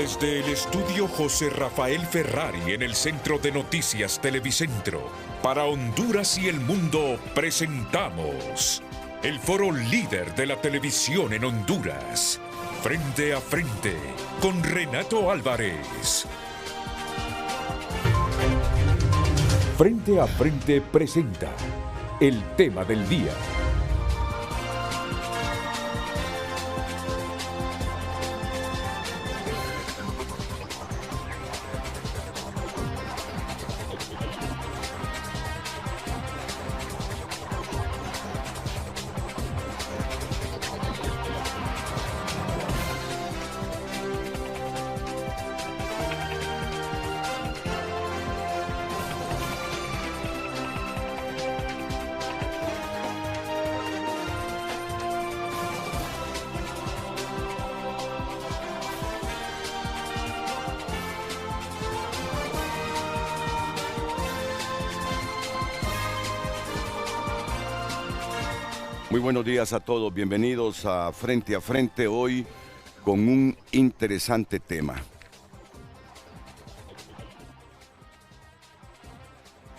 Desde el estudio José Rafael Ferrari en el Centro de Noticias Televicentro, para Honduras y el mundo presentamos el foro líder de la televisión en Honduras. Frente a frente con Renato Álvarez. Frente a frente presenta el tema del día. Muy buenos días a todos, bienvenidos a Frente hoy con un interesante tema.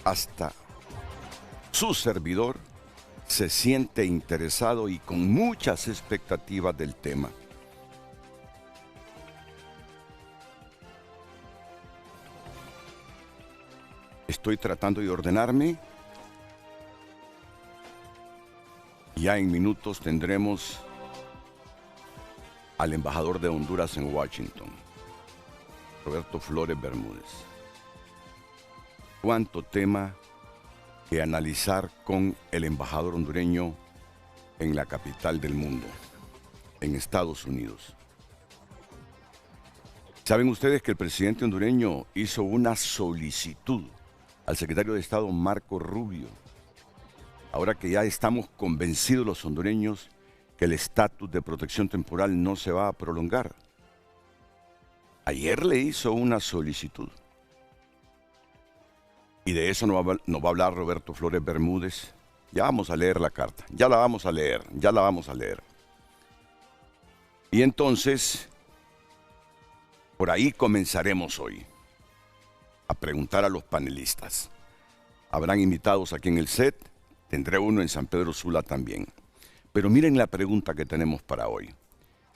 Hasta su servidor se siente interesado y con muchas expectativas del tema. Estoy tratando de ordenarme. Ya en minutos tendremos al embajador de Honduras en Washington, Roberto Flores Bermúdez. Cuánto tema que analizar con el embajador hondureño en la capital del mundo, en Estados Unidos. ¿Saben ustedes que el presidente hondureño hizo una solicitud al secretario de Estado Marco Rubio? Ahora que ya estamos convencidos los hondureños que el estatus de protección temporal no se va a prolongar. Ayer le hizo una solicitud. Y de eso nos va a hablar Roberto Flores Bermúdez. Ya vamos a leer la carta, ya la vamos a leer. Y entonces, por ahí comenzaremos hoy a preguntar a los panelistas. Habrán invitados aquí en el set. Tendré uno en San Pedro Sula también. Pero miren la pregunta que tenemos para hoy.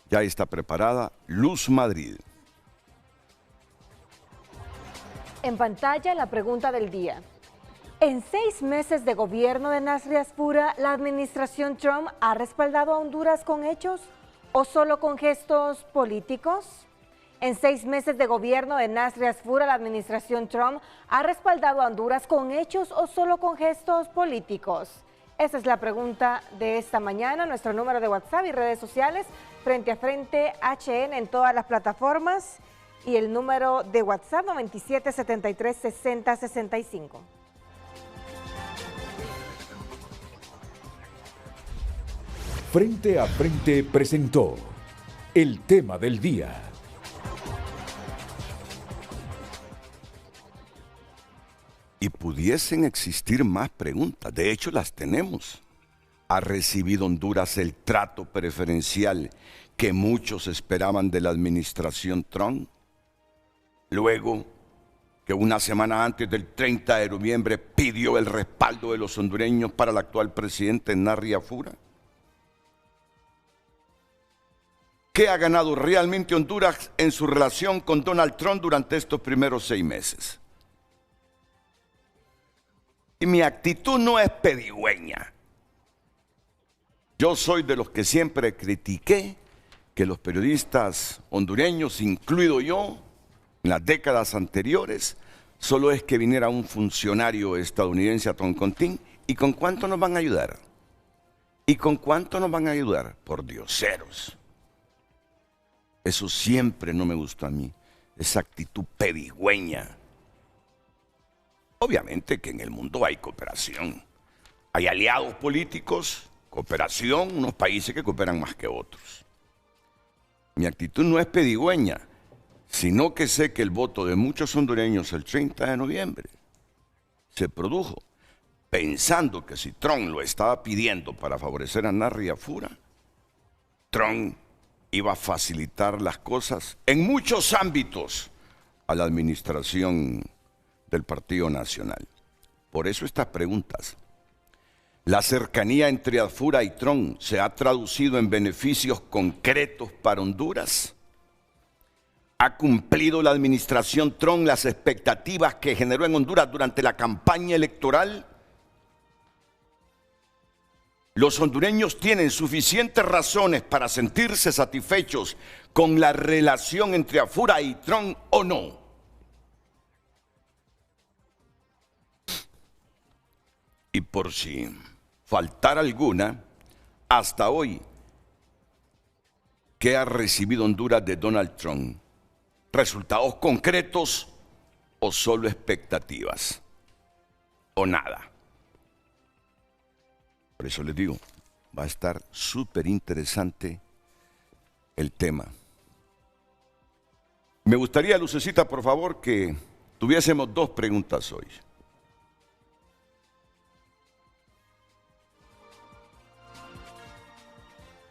Ya está preparada Luz Madrid. En pantalla la pregunta del día. En 6 meses de gobierno de Nasri Asfura, ¿la administración Trump ha respaldado a Honduras con hechos o solo con gestos políticos? En 6 meses de gobierno de Nasri Asfura, la administración Trump ha respaldado a Honduras con hechos o solo con gestos políticos. Esa es la pregunta de esta mañana. Nuestro número de WhatsApp y redes sociales, Frente a Frente HN en todas las plataformas. Y el número de WhatsApp 97736065. Frente a Frente presentó el tema del día. Y pudiesen existir más preguntas, de hecho las tenemos. ¿Ha recibido Honduras el trato preferencial que muchos esperaban de la administración Trump? Luego que una semana antes del 30 de noviembre pidió el respaldo de los hondureños para el actual presidente Nasri Asfura. ¿Qué ha ganado realmente Honduras en su relación con Donald Trump durante estos primeros 6 meses? Y mi actitud no es pedigüeña. Yo soy de los que siempre critiqué que los periodistas hondureños, incluido yo, en las décadas anteriores, solo es que viniera un funcionario estadounidense a Toncontín. ¿Y con cuánto nos van a ayudar? ¿Y con cuánto nos van a ayudar? Por dioseros. Eso siempre no me gustó a mí, esa actitud pedigüeña. Obviamente que en el mundo hay cooperación, hay aliados políticos, cooperación, unos países que cooperan más que otros. Mi actitud no es pedigüeña, sino que sé que el voto de muchos hondureños el 30 de noviembre se produjo pensando que si Trump lo estaba pidiendo para favorecer a Nasri Asfura, Trump iba a facilitar las cosas en muchos ámbitos a la administración del Partido Nacional. Por eso estas preguntas. ¿La cercanía entre Adfura y Trump se ha traducido en beneficios concretos para Honduras? ¿Ha cumplido la administración Trump las expectativas que generó en Honduras durante la campaña electoral? ¿Los hondureños tienen suficientes razones para sentirse satisfechos con la relación entre Adfura y Trump o no? Y por si faltara alguna, hasta hoy, ¿qué ha recibido Honduras de Donald Trump? ¿Resultados concretos o solo expectativas? ¿O nada? Por eso les digo, va a estar súper interesante el tema. Me gustaría, Lucecita, por favor, que tuviésemos 2 preguntas hoy.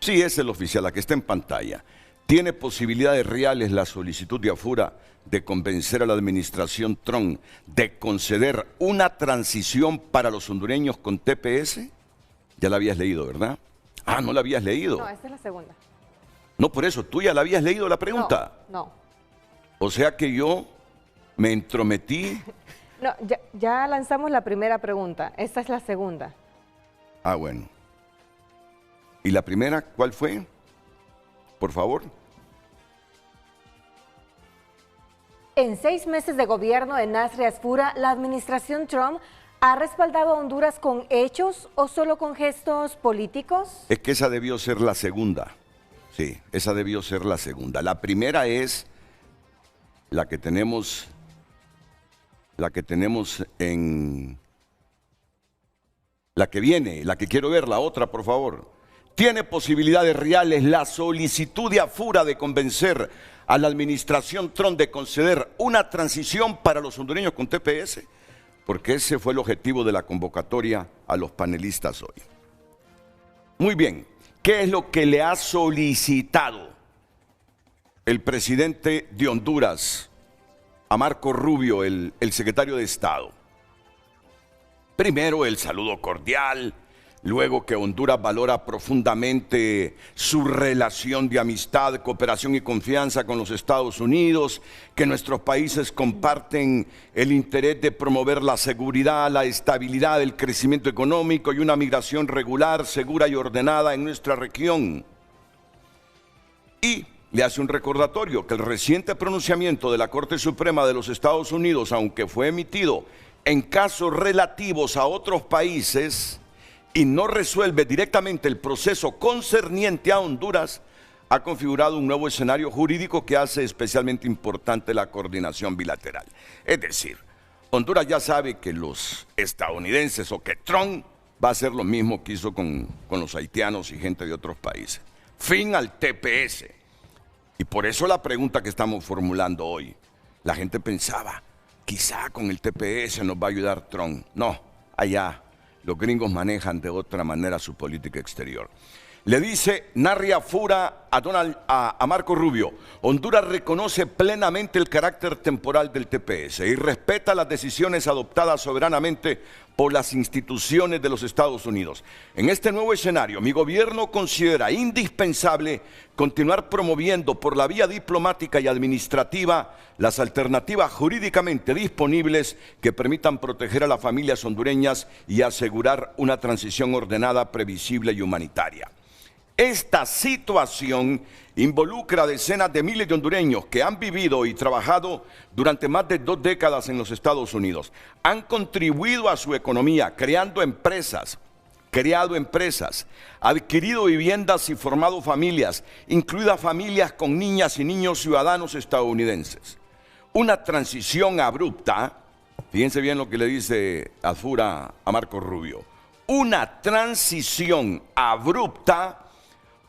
Sí, es el oficial, la que está en pantalla. ¿Tiene posibilidades reales la solicitud de Adfura de convencer a la administración Trump de conceder una transición para los hondureños con TPS? Ya la habías leído, ¿verdad? Ah, no la habías leído. No, esta es la segunda. No, por eso, ¿tú ya la habías leído la pregunta? No. O sea que yo me entrometí. No, ya lanzamos la primera pregunta. Esta es la segunda. Ah, bueno. ¿Y la primera cuál fue? Por favor. En 6 meses de gobierno de Nasri Asfura, ¿la administración Trump ha respaldado a Honduras con hechos o solo con gestos políticos? Es que esa debió ser la segunda. Sí, esa debió ser la segunda. La primera es la que tenemos en... La que viene, la que quiero ver, la otra, por favor. ¿Tiene posibilidades reales la solicitud de Adfura de convencer a la administración Trump de conceder una transición para los hondureños con TPS? Porque ese fue el objetivo de la convocatoria a los panelistas hoy. Muy bien, ¿qué es lo que le ha solicitado el presidente de Honduras a Marco Rubio, el secretario de Estado? Primero, el saludo cordial. Luego, que Honduras valora profundamente su relación de amistad, cooperación y confianza con los Estados Unidos, que nuestros países comparten el interés de promover la seguridad, la estabilidad, el crecimiento económico y una migración regular, segura y ordenada en nuestra región. Y le hace un recordatorio que el reciente pronunciamiento de la Corte Suprema de los Estados Unidos, aunque fue emitido en casos relativos a otros países y no resuelve directamente el proceso concerniente a Honduras, ha configurado un nuevo escenario jurídico que hace especialmente importante la coordinación bilateral. Es decir, Honduras ya sabe que los estadounidenses o que Trump va a hacer lo mismo que hizo con los haitianos y gente de otros países. Fin al TPS. Y por eso la pregunta que estamos formulando hoy. La gente pensaba, quizá con el TPS nos va a ayudar Trump. No, allá los gringos manejan de otra manera su política exterior. Le dice Nasri Asfura a Marco Rubio: Honduras reconoce plenamente el carácter temporal del TPS y respeta las decisiones adoptadas soberanamente por las instituciones de los Estados Unidos. En este nuevo escenario, mi gobierno considera indispensable continuar promoviendo por la vía diplomática y administrativa las alternativas jurídicamente disponibles que permitan proteger a las familias hondureñas y asegurar una transición ordenada, previsible y humanitaria. Esta situación involucra a decenas de miles de hondureños que han vivido y trabajado durante más de 2 décadas en los Estados Unidos. Han contribuido a su economía, creado empresas, adquirido viviendas y formado familias, incluidas familias con niñas y niños ciudadanos estadounidenses. Una transición abrupta, fíjense bien lo que le dice Asfura a Marco Rubio, una transición abrupta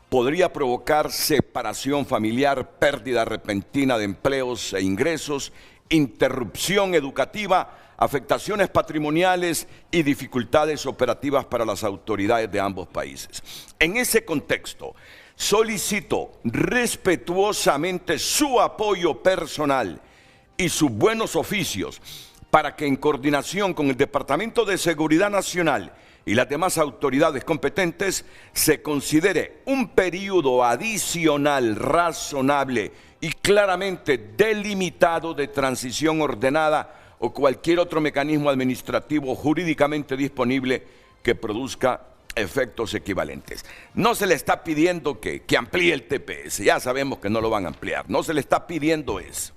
podría provocar separación familiar, pérdida repentina de empleos e ingresos, interrupción educativa, afectaciones patrimoniales y dificultades operativas para las autoridades de ambos países. En ese contexto, solicito respetuosamente su apoyo personal y sus buenos oficios para que en coordinación con el Departamento de Seguridad Nacional y las demás autoridades competentes se considere un periodo adicional razonable y claramente delimitado de transición ordenada o cualquier otro mecanismo administrativo jurídicamente disponible que produzca efectos equivalentes. No se le está pidiendo que amplíe el TPS, ya sabemos que no lo van a ampliar, no se le está pidiendo eso.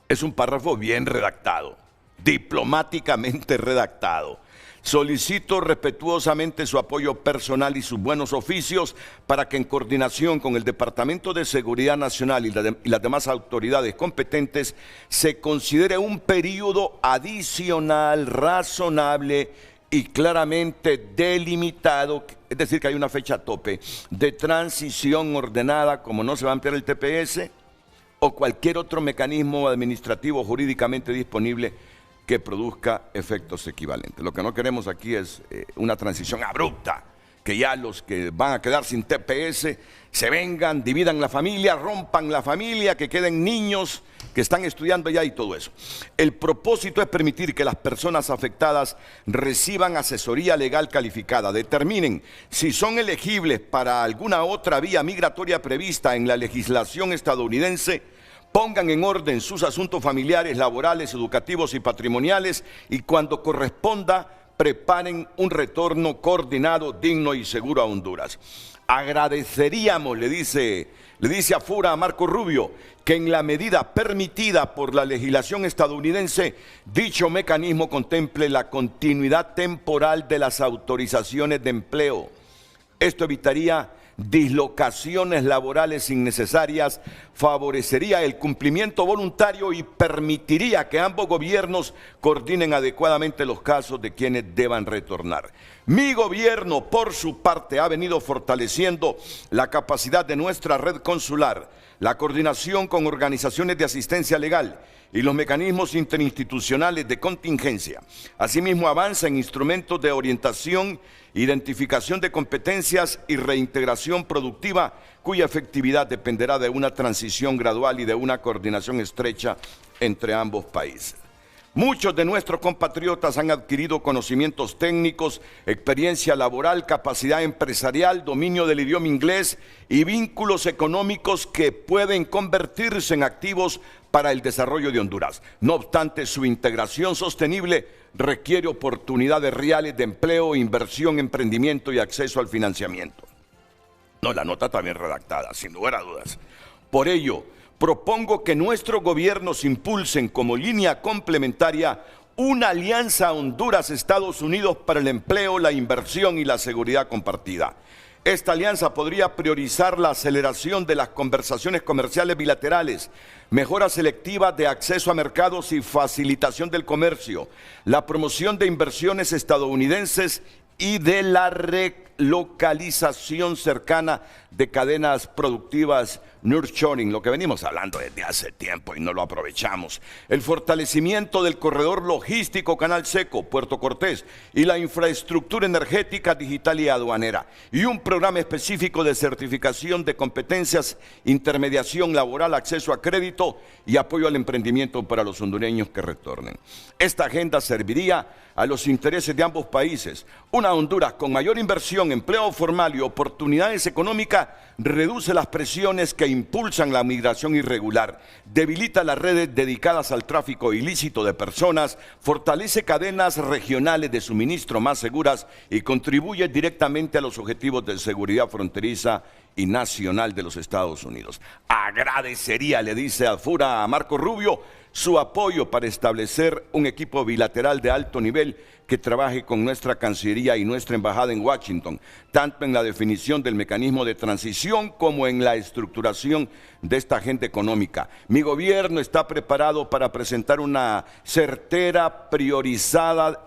Es un párrafo bien redactado, diplomáticamente redactado. Solicito respetuosamente su apoyo personal y sus buenos oficios para que en coordinación con el Departamento de Seguridad Nacional y las demás autoridades competentes se considere un periodo adicional, razonable y claramente delimitado, es decir, que hay una fecha tope de transición ordenada, como no se va a ampliar el TPS o cualquier otro mecanismo administrativo jurídicamente disponible que produzca efectos equivalentes. Lo que no queremos aquí es una transición abrupta, que ya los que van a quedar sin TPS se vengan, dividan la familia, rompan la familia, que queden niños que están estudiando ya y todo eso. El propósito es permitir que las personas afectadas reciban asesoría legal calificada, determinen si son elegibles para alguna otra vía migratoria prevista en la legislación estadounidense, pongan en orden sus asuntos familiares, laborales, educativos y patrimoniales y cuando corresponda preparen un retorno coordinado, digno y seguro a Honduras. Agradeceríamos, le dice Afura a Marco Rubio, que en la medida permitida por la legislación estadounidense, dicho mecanismo contemple la continuidad temporal de las autorizaciones de empleo. Esto evitaría dislocaciones laborales innecesarias, favorecería el cumplimiento voluntario y permitiría que ambos gobiernos coordinen adecuadamente los casos de quienes deban retornar. Mi gobierno, por su parte, ha venido fortaleciendo la capacidad de nuestra red consular, la coordinación con organizaciones de asistencia legal y los mecanismos interinstitucionales de contingencia. Asimismo, avanza en instrumentos de orientación, identificación de competencias y reintegración productiva, cuya efectividad dependerá de una transición gradual y de una coordinación estrecha entre ambos países. Muchos de nuestros compatriotas han adquirido conocimientos técnicos, experiencia laboral, capacidad empresarial, dominio del idioma inglés y vínculos económicos que pueden convertirse en activos para el desarrollo de Honduras. No obstante, su integración sostenible requiere oportunidades reales de empleo, inversión, emprendimiento y acceso al financiamiento. No, la nota está bien redactada, sin lugar a dudas. Por ello, propongo que nuestros gobiernos impulsen como línea complementaria una alianza Honduras-Estados Unidos para el empleo, la inversión y la seguridad compartida. Esta alianza podría priorizar la aceleración de las conversaciones comerciales bilaterales, mejora selectiva de acceso a mercados y facilitación del comercio, la promoción de inversiones estadounidenses y de la relocalización cercana de cadenas productivas nurturing, lo que venimos hablando desde hace tiempo y no lo aprovechamos. El fortalecimiento del corredor logístico Canal Seco, Puerto Cortés y la infraestructura energética, digital y aduanera. Y un programa específico de certificación de competencias, intermediación laboral, acceso a crédito y apoyo al emprendimiento para los hondureños que retornen. Esta agenda serviría a los intereses de ambos países. Una Honduras con mayor inversión, empleo formal y oportunidades económicas reduce las presiones que impulsan la migración irregular, debilita las redes dedicadas al tráfico ilícito de personas, fortalece cadenas regionales de suministro más seguras y contribuye directamente a los objetivos de seguridad fronteriza y nacional de los Estados Unidos. Agradecería, le dice Afura a Marco Rubio, su apoyo para establecer un equipo bilateral de alto nivel que trabaje con nuestra Cancillería y nuestra Embajada en Washington, tanto en la definición del mecanismo de transición como en la estructuración de esta agenda económica. Mi gobierno está preparado para presentar una cartera priorizada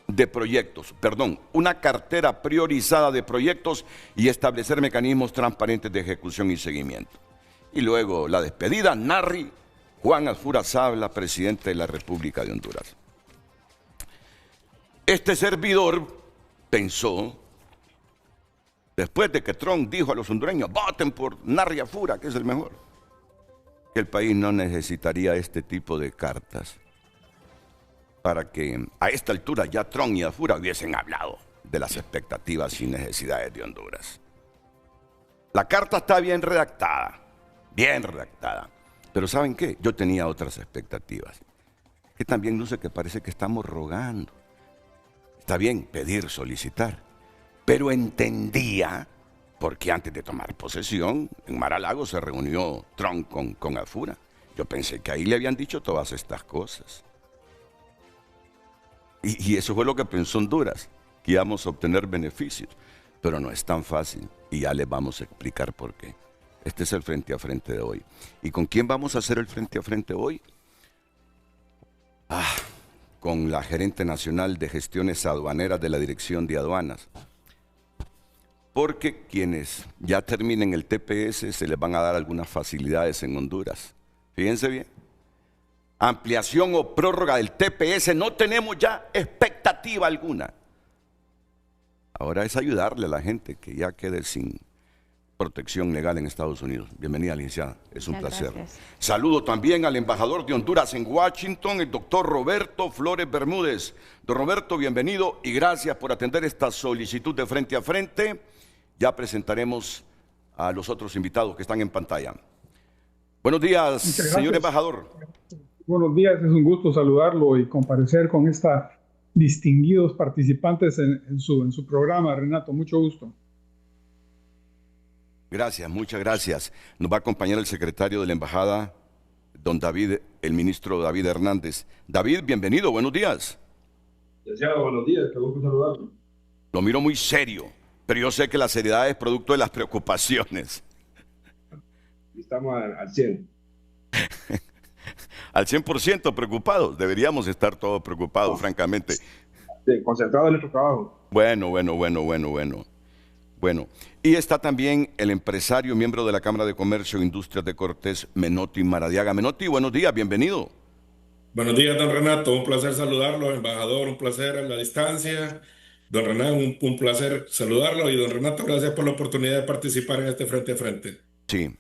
de proyectos y establecer mecanismos transparentes de ejecución y seguimiento. Y luego la despedida, Narri Juan Afura Sabla, presidente de la República de Honduras. Este servidor pensó después de que Trump dijo a los hondureños, voten por Narria Fura, que es el mejor, que el país no necesitaría este tipo de cartas para que a esta altura ya Trump y Afura hubiesen hablado de las expectativas y necesidades de Honduras. La carta está bien redactada, pero ¿saben qué? Yo tenía otras expectativas, que también luce que parece que estamos rogando. Está bien pedir, solicitar, pero entendía, porque antes de tomar posesión, en Mar-a-Lago se reunió Trump con Afura. Yo pensé que ahí le habían dicho todas estas cosas. Y eso fue lo que pensó Honduras, que íbamos a obtener beneficios. Pero no es tan fácil y ya les vamos a explicar por qué. Este es el frente a frente de hoy. ¿Y con quién vamos a hacer el frente a frente hoy? Con la gerente nacional de gestiones aduaneras de la Dirección de Aduanas. Porque quienes ya terminen el TPS se les van a dar algunas facilidades en Honduras. Fíjense bien. Ampliación o prórroga del TPS, no tenemos ya expectativa alguna. Ahora es ayudarle a la gente que ya quede sin protección legal en Estados Unidos. Bienvenida, licenciada, es un placer. Gracias. Saludo también al embajador de Honduras en Washington, el doctor Roberto Flores Bermúdez. Don Roberto, bienvenido y gracias por atender esta solicitud de frente a frente. Ya presentaremos a los otros invitados que están en pantalla. Buenos días, señor embajador. Buenos días, es un gusto saludarlo y comparecer con estos distinguidos participantes en su programa. Renato, mucho gusto. Gracias, muchas gracias. Nos va a acompañar el secretario de la embajada, don David, el ministro David Hernández. David, bienvenido, buenos días. Licenciado, buenos días, qué gusto saludarlo. Lo miro muy serio, pero yo sé que la seriedad es producto de las preocupaciones. Estamos al 100. Al 100% preocupados, deberíamos estar todos preocupados, francamente. Sí, concentrados en nuestro trabajo. Bueno, y está también el empresario, miembro de la Cámara de Comercio e Industrias de Cortés, Menotti Maradiaga. Menotti, buenos días, bienvenido. Buenos días, don Renato, un placer saludarlo, embajador, un placer a la distancia. Don Renato, un placer saludarlo y don Renato, gracias por la oportunidad de participar en este frente a frente. Sí.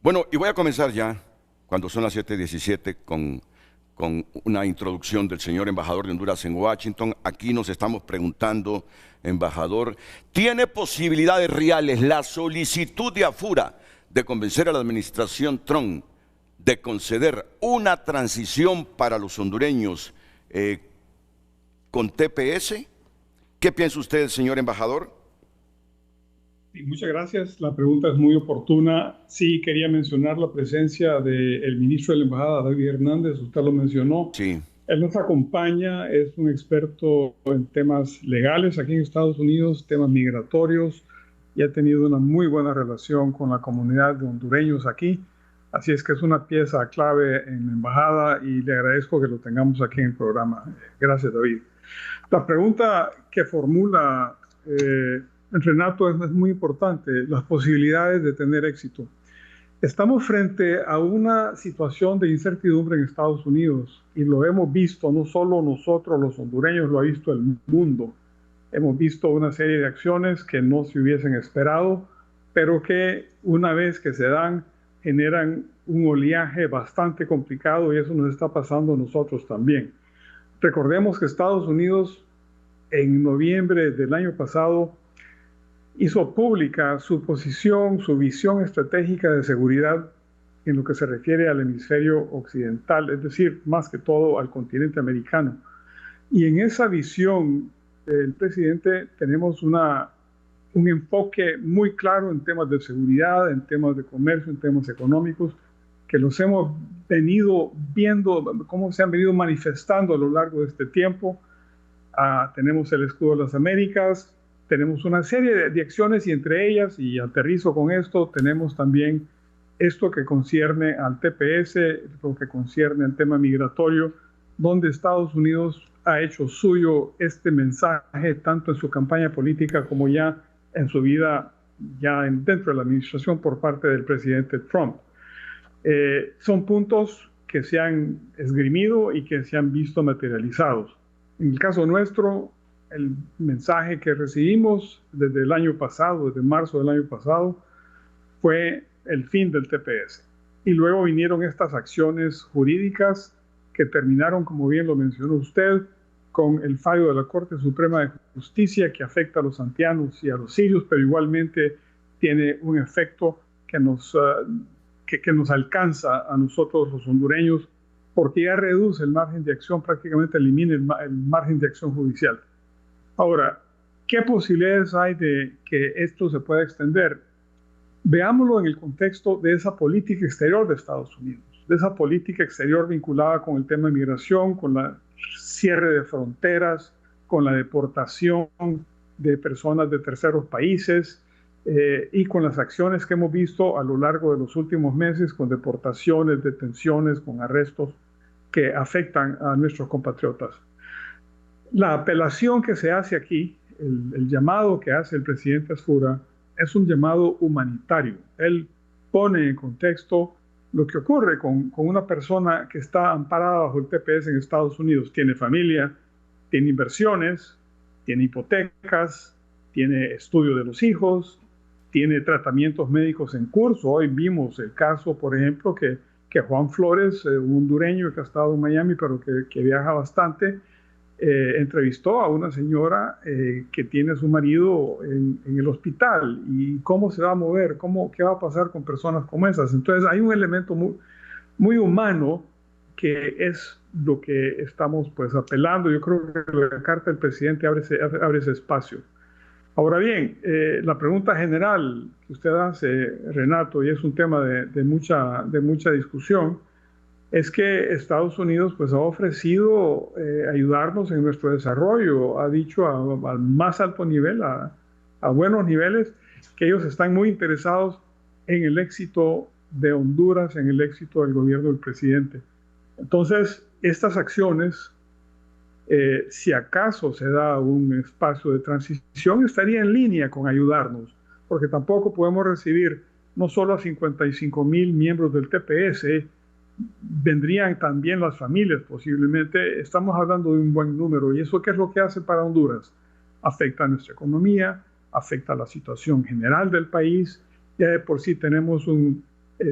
Bueno, y voy a comenzar ya, cuando son las 7:17, con una introducción del señor embajador de Honduras en Washington. Aquí nos estamos preguntando, embajador, ¿tiene posibilidades reales la solicitud de Afura de convencer a la administración Trump de conceder una transición para los hondureños con TPS? ¿Qué piensa usted, señor embajador? Muchas gracias. La pregunta es muy oportuna. Sí, quería mencionar la presencia del ministro de la Embajada, David Hernández. Usted lo mencionó. Sí. Él nos acompaña, es un experto en temas legales aquí en Estados Unidos, temas migratorios, y ha tenido una muy buena relación con la comunidad de hondureños aquí. Así es que es una pieza clave en la Embajada y le agradezco que lo tengamos aquí en el programa. Gracias, David. La pregunta que formula Renato es muy importante, las posibilidades de tener éxito. Estamos frente a una situación de incertidumbre en Estados Unidos y lo hemos visto, no solo nosotros los hondureños, lo ha visto el mundo. Hemos visto una serie de acciones que no se hubiesen esperado, pero que una vez que se dan generan un oleaje bastante complicado y eso nos está pasando a nosotros también. Recordemos que Estados Unidos en noviembre del año pasado hizo pública su posición, su visión estratégica de seguridad en lo que se refiere al hemisferio occidental, es decir, más que todo al continente americano. Y en esa visión del presidente tenemos un enfoque muy claro en temas de seguridad, en temas de comercio, en temas económicos, que los hemos venido viendo, cómo se han venido manifestando a lo largo de este tiempo. Tenemos el escudo de las Américas, tenemos una serie de acciones y entre ellas, y aterrizo con esto, tenemos también esto que concierne al TPS, lo que concierne al tema migratorio, donde Estados Unidos ha hecho suyo este mensaje tanto en su campaña política como ya en su vida dentro de la administración por parte del presidente Trump. Son puntos que se han esgrimido y que se han visto materializados. En el caso nuestro, el mensaje que recibimos desde el año pasado, desde marzo del año pasado, fue el fin del TPS. Y luego vinieron estas acciones jurídicas que terminaron, como bien lo mencionó usted, con el fallo de la Corte Suprema de Justicia que afecta a los santianos y a los sirios, pero igualmente tiene un efecto que nos alcanza a nosotros los hondureños, porque ya reduce el margen de acción, prácticamente elimina el margen de acción judicial. Ahora, ¿qué posibilidades hay de que esto se pueda extender? Veámoslo en el contexto de esa política exterior de Estados Unidos, de esa política exterior vinculada con el tema de migración, con el cierre de fronteras, con la deportación de personas de terceros países y con las acciones que hemos visto a lo largo de los últimos meses, con deportaciones, detenciones, con arrestos que afectan a nuestros compatriotas. La apelación que se hace aquí, el llamado que hace el presidente Asfura, es un llamado humanitario. Él pone en contexto lo que ocurre con una persona que está amparada bajo el TPS en Estados Unidos. Tiene familia, tiene inversiones, tiene hipotecas, tiene estudio de los hijos, tiene tratamientos médicos en curso. Hoy vimos el caso, por ejemplo, que Juan Flores, un hondureño que ha estado en Miami, pero que viaja bastante, entrevistó a una señora que tiene a su marido en el hospital y cómo se va a mover, qué va a pasar con personas como esas. Entonces hay un elemento muy, muy humano que es lo que estamos pues apelando. Yo creo que la carta del presidente abre ese espacio. Ahora bien, la pregunta general que usted hace, Renato, y es un tema de mucha discusión, es que Estados Unidos pues, ha ofrecido ayudarnos en nuestro desarrollo. Ha dicho al más alto nivel, a buenos niveles, que ellos están muy interesados en el éxito de Honduras, en el éxito del gobierno del presidente. Entonces, estas acciones, si acaso se da un espacio de transición, estaría en línea con ayudarnos, porque tampoco podemos recibir no solo a 55,000 miembros del TPS, vendrían también las familias posiblemente. Estamos hablando de un buen número. ¿Y eso qué es lo que hace para Honduras? Afecta a nuestra economía, afecta a la situación general del país. Ya de por sí tenemos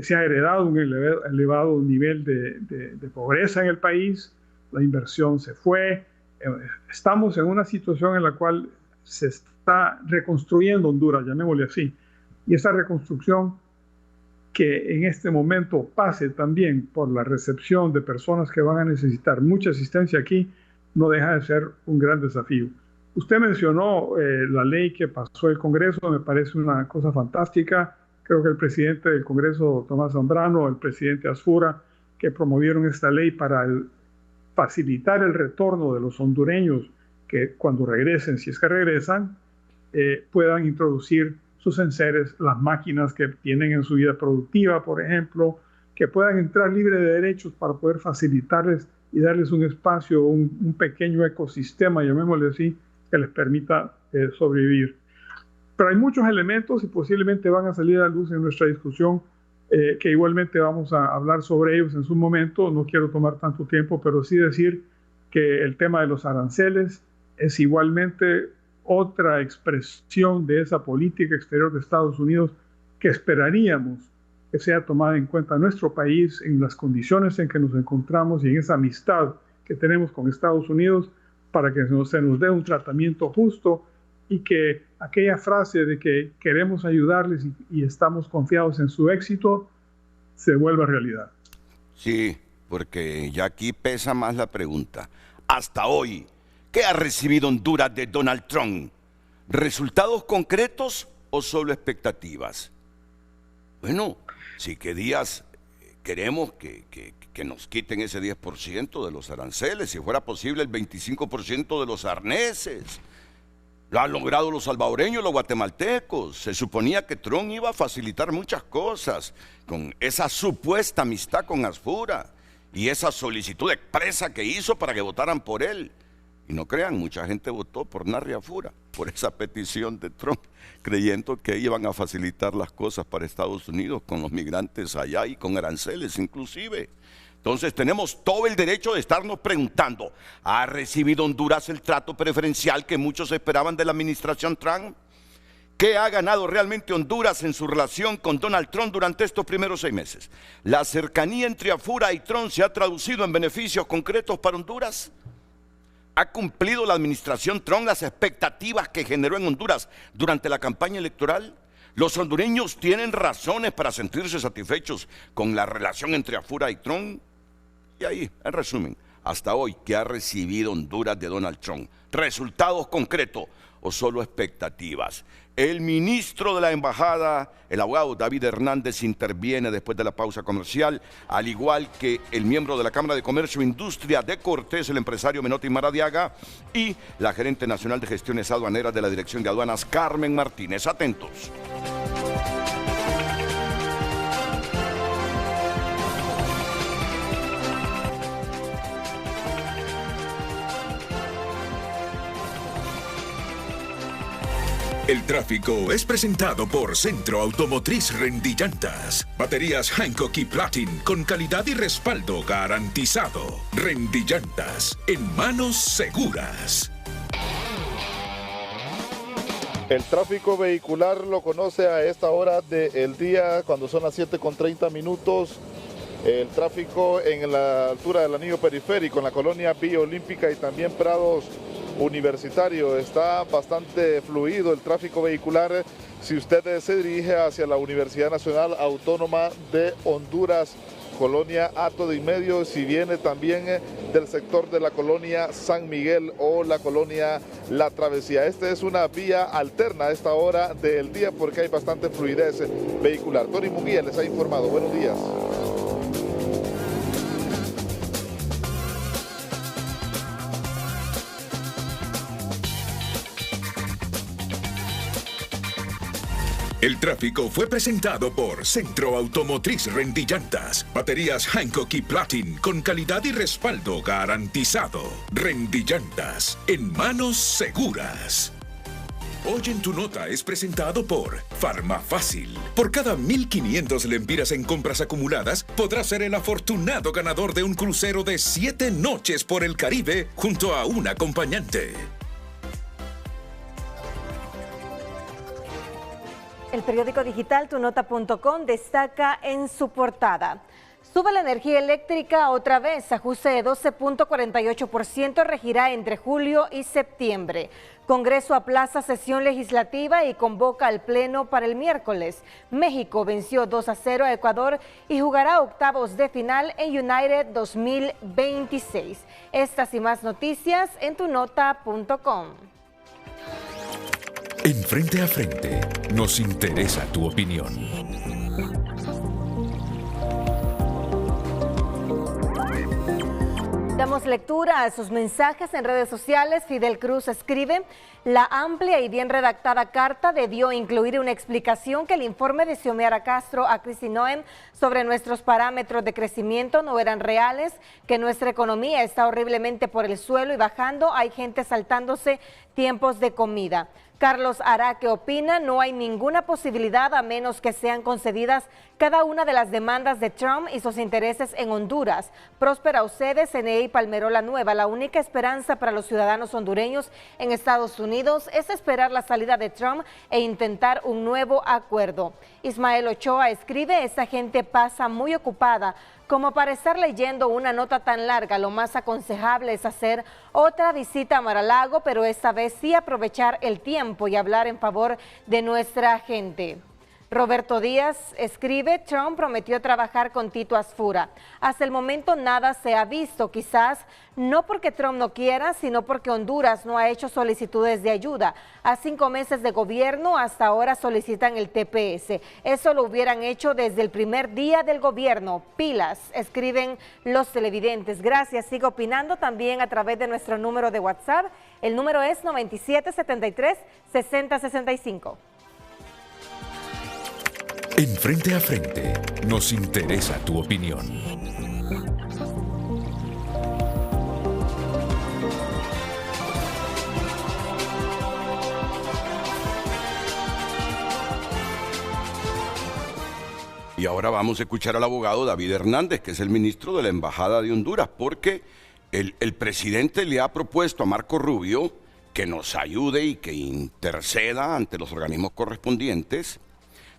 se ha heredado un elevado nivel de pobreza en el país, la inversión se fue, estamos en una situación en la cual se está reconstruyendo Honduras, llamémosle así, y esa reconstrucción que en este momento pase también por la recepción de personas que van a necesitar mucha asistencia aquí, no deja de ser un gran desafío. Usted mencionó la ley que pasó el Congreso, me parece una cosa fantástica. Creo que el presidente del Congreso, Tomás Zambrano, el presidente Asfura, que promovieron esta ley para facilitar el retorno de los hondureños que cuando regresen, si es que regresan, puedan introducir sus enseres, las máquinas que tienen en su vida productiva, por ejemplo, que puedan entrar libre de derechos para poder facilitarles y darles un espacio, un pequeño ecosistema, llamémosle así, que les permita sobrevivir. Pero hay muchos elementos y posiblemente van a salir a la luz en nuestra discusión, que igualmente vamos a hablar sobre ellos en su momento. No quiero tomar tanto tiempo, pero sí decir que el tema de los aranceles es igualmente otra expresión de esa política exterior de Estados Unidos que esperaríamos que sea tomada en cuenta en nuestro país, en las condiciones en que nos encontramos y en esa amistad que tenemos con Estados Unidos, para que se nos dé un tratamiento justo y que aquella frase de que queremos ayudarles y estamos confiados en su éxito se vuelva realidad. Sí, porque ya aquí pesa más la pregunta. Hasta hoy, ¿qué ha recibido Honduras de Donald Trump? ¿Resultados concretos o solo expectativas? Bueno, sí que Díaz queremos que nos quiten ese 10% de los aranceles, si fuera posible el 25% de los arneses. Lo han logrado los salvadoreños, los guatemaltecos. Se suponía que Trump iba a facilitar muchas cosas con esa supuesta amistad con Asfura y esa solicitud expresa que hizo para que votaran por él. Y no crean, mucha gente votó por Narry Asfura, por esa petición de Trump, creyendo que iban a facilitar las cosas para Estados Unidos con los migrantes allá y con aranceles inclusive. Entonces tenemos todo el derecho de estarnos preguntando, ¿ha recibido Honduras el trato preferencial que muchos esperaban de la administración Trump? ¿Qué ha ganado realmente Honduras en su relación con Donald Trump durante estos primeros 6 meses? ¿La cercanía entre Afura y Trump se ha traducido en beneficios concretos para Honduras? ¿Ha cumplido la administración Trump las expectativas que generó en Honduras durante la campaña electoral? ¿Los hondureños tienen razones para sentirse satisfechos con la relación entre Afura y Trump? Y ahí, en resumen, hasta hoy, ¿qué ha recibido Honduras de Donald Trump? ¿Resultados concretos o solo expectativas? El ministro de la Embajada, el abogado David Hernández, interviene después de la pausa comercial, al igual que el miembro de la Cámara de Comercio e Industria de Cortés, el empresario Menotti Maradiaga, y la gerente nacional de gestiones aduaneras de la Dirección de Aduanas, Carmen Martínez. Atentos. El tráfico es presentado por Centro Automotriz Rendillantas. Baterías Hankook y Platin con calidad y respaldo garantizado. Rendillantas, en manos seguras. El tráfico vehicular lo conoce a esta hora del día, cuando son las 7:30. El tráfico en la altura del anillo periférico, en la colonia Villa Olímpica y también Prados Universitario, está bastante fluido el tráfico vehicular si usted se dirige hacia la Universidad Nacional Autónoma de Honduras, colonia Hato de Inmedio, si viene también del sector de la colonia San Miguel o la colonia La Travesía. Esta es una vía alterna a esta hora del día porque hay bastante fluidez vehicular. Tony Munguía les ha informado. Buenos días. El tráfico fue presentado por Centro Automotriz Rendillantas. Baterías Hankook y Platin con calidad y respaldo garantizado. Rendillantas, en manos seguras. Hoy en tu nota es presentado por Farmafácil. Por cada 1.500 lempiras en compras acumuladas, podrás ser el afortunado ganador de un crucero de 7 noches por el Caribe junto a un acompañante. El periódico digital tunota.com destaca en su portada: sube la energía eléctrica otra vez, ajuste de 12.48% regirá entre julio y septiembre. Congreso aplaza sesión legislativa y convoca al Pleno para el miércoles. México venció 2-0 a Ecuador y jugará octavos de final en United 2026. Estas y más noticias en tunota.com. En Frente a Frente, nos interesa tu opinión. Damos lectura a sus mensajes en redes sociales. Fidel Cruz escribe: la amplia y bien redactada carta debió incluir una explicación que el informe de Xiomara Castro a Kristi Noem sobre nuestros parámetros de crecimiento no eran reales, que nuestra economía está horriblemente por el suelo y bajando, hay gente saltándose tiempos de comida. Carlos Araque opina: no hay ninguna posibilidad a menos que sean concedidas cada una de las demandas de Trump y sus intereses en Honduras. Próspera Ucede, CNE Palmerola Nueva: la única esperanza para los ciudadanos hondureños en Estados Unidos es esperar la salida de Trump e intentar un nuevo acuerdo. Ismael Ochoa escribe: esta gente pasa muy ocupada como para estar leyendo una nota tan larga. Lo más aconsejable es hacer otra visita a Mar-a-Lago, pero esta vez sí aprovechar el tiempo y hablar en favor de nuestra gente. Roberto Díaz escribe: Trump prometió trabajar con Tito Asfura. Hasta el momento nada se ha visto, quizás no porque Trump no quiera, sino porque Honduras no ha hecho solicitudes de ayuda. A 5 meses de gobierno, hasta ahora solicitan el TPS. Eso lo hubieran hecho desde el primer día del gobierno. Pilas, escriben los televidentes. Gracias, sigo opinando también a través de nuestro número de WhatsApp. El número es 9773-6065. En Frente a Frente, nos interesa tu opinión. Y ahora vamos a escuchar al abogado David Hernández, que es el ministro de la Embajada de Honduras, porque el presidente le ha propuesto a Marco Rubio que nos ayude y que interceda ante los organismos correspondientes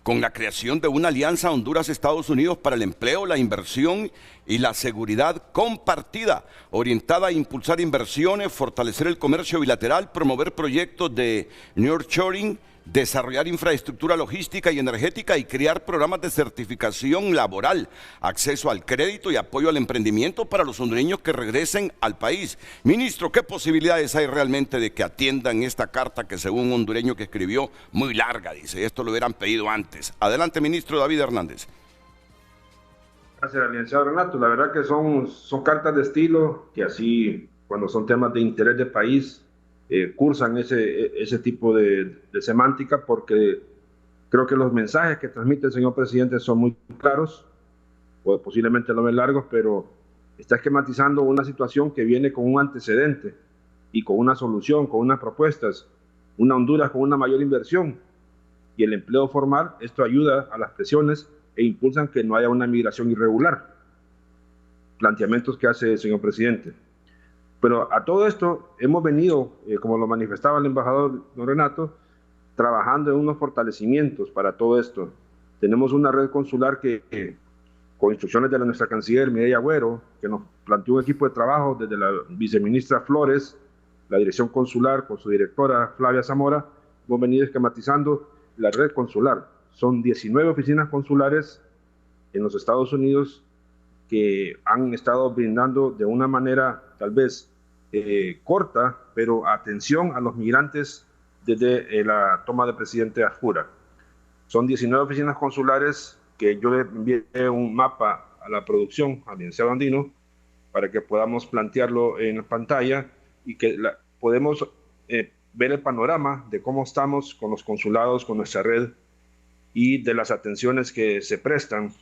con la creación de una alianza Honduras-Estados Unidos para el empleo, la inversión y la seguridad compartida, orientada a impulsar inversiones, fortalecer el comercio bilateral, promover proyectos de nearshoring, desarrollar infraestructura logística y energética y crear programas de certificación laboral, acceso al crédito y apoyo al emprendimiento para los hondureños que regresen al país. Ministro, ¿qué posibilidades hay realmente de que atiendan esta carta que, según un hondureño que escribió, muy larga, dice? Esto lo hubieran pedido antes. Adelante, ministro David Hernández. Gracias, licenciado Renato. La verdad que son cartas de estilo que así, cuando son temas de interés del país, cursan ese tipo de semántica, porque creo que los mensajes que transmite el señor presidente son muy claros, o posiblemente lo ven largos, pero está esquematizando una situación que viene con un antecedente y con una solución, con unas propuestas, una Honduras con una mayor inversión y el empleo formal. Esto ayuda a las presiones e impulsan que no haya una migración irregular. Planteamientos que hace el señor presidente. Pero a todo esto hemos venido, como lo manifestaba el embajador don Renato, trabajando en unos fortalecimientos para todo esto. Tenemos una red consular que con instrucciones de nuestra canciller Mireya Agüero, que nos planteó un equipo de trabajo desde la viceministra Flores, la dirección consular con su directora Flavia Zamora, hemos venido esquematizando la red consular. Son 19 oficinas consulares en los Estados Unidos que han estado brindando de una manera tal vez corta, pero atención a los migrantes desde la toma de presidente Arjura. Son 19 oficinas consulares que yo le envié un mapa a la producción, al licenciado Andino, para que podamos plantearlo en pantalla y que podemos ver el panorama de cómo estamos con los consulados, con nuestra red y de las atenciones que se prestan.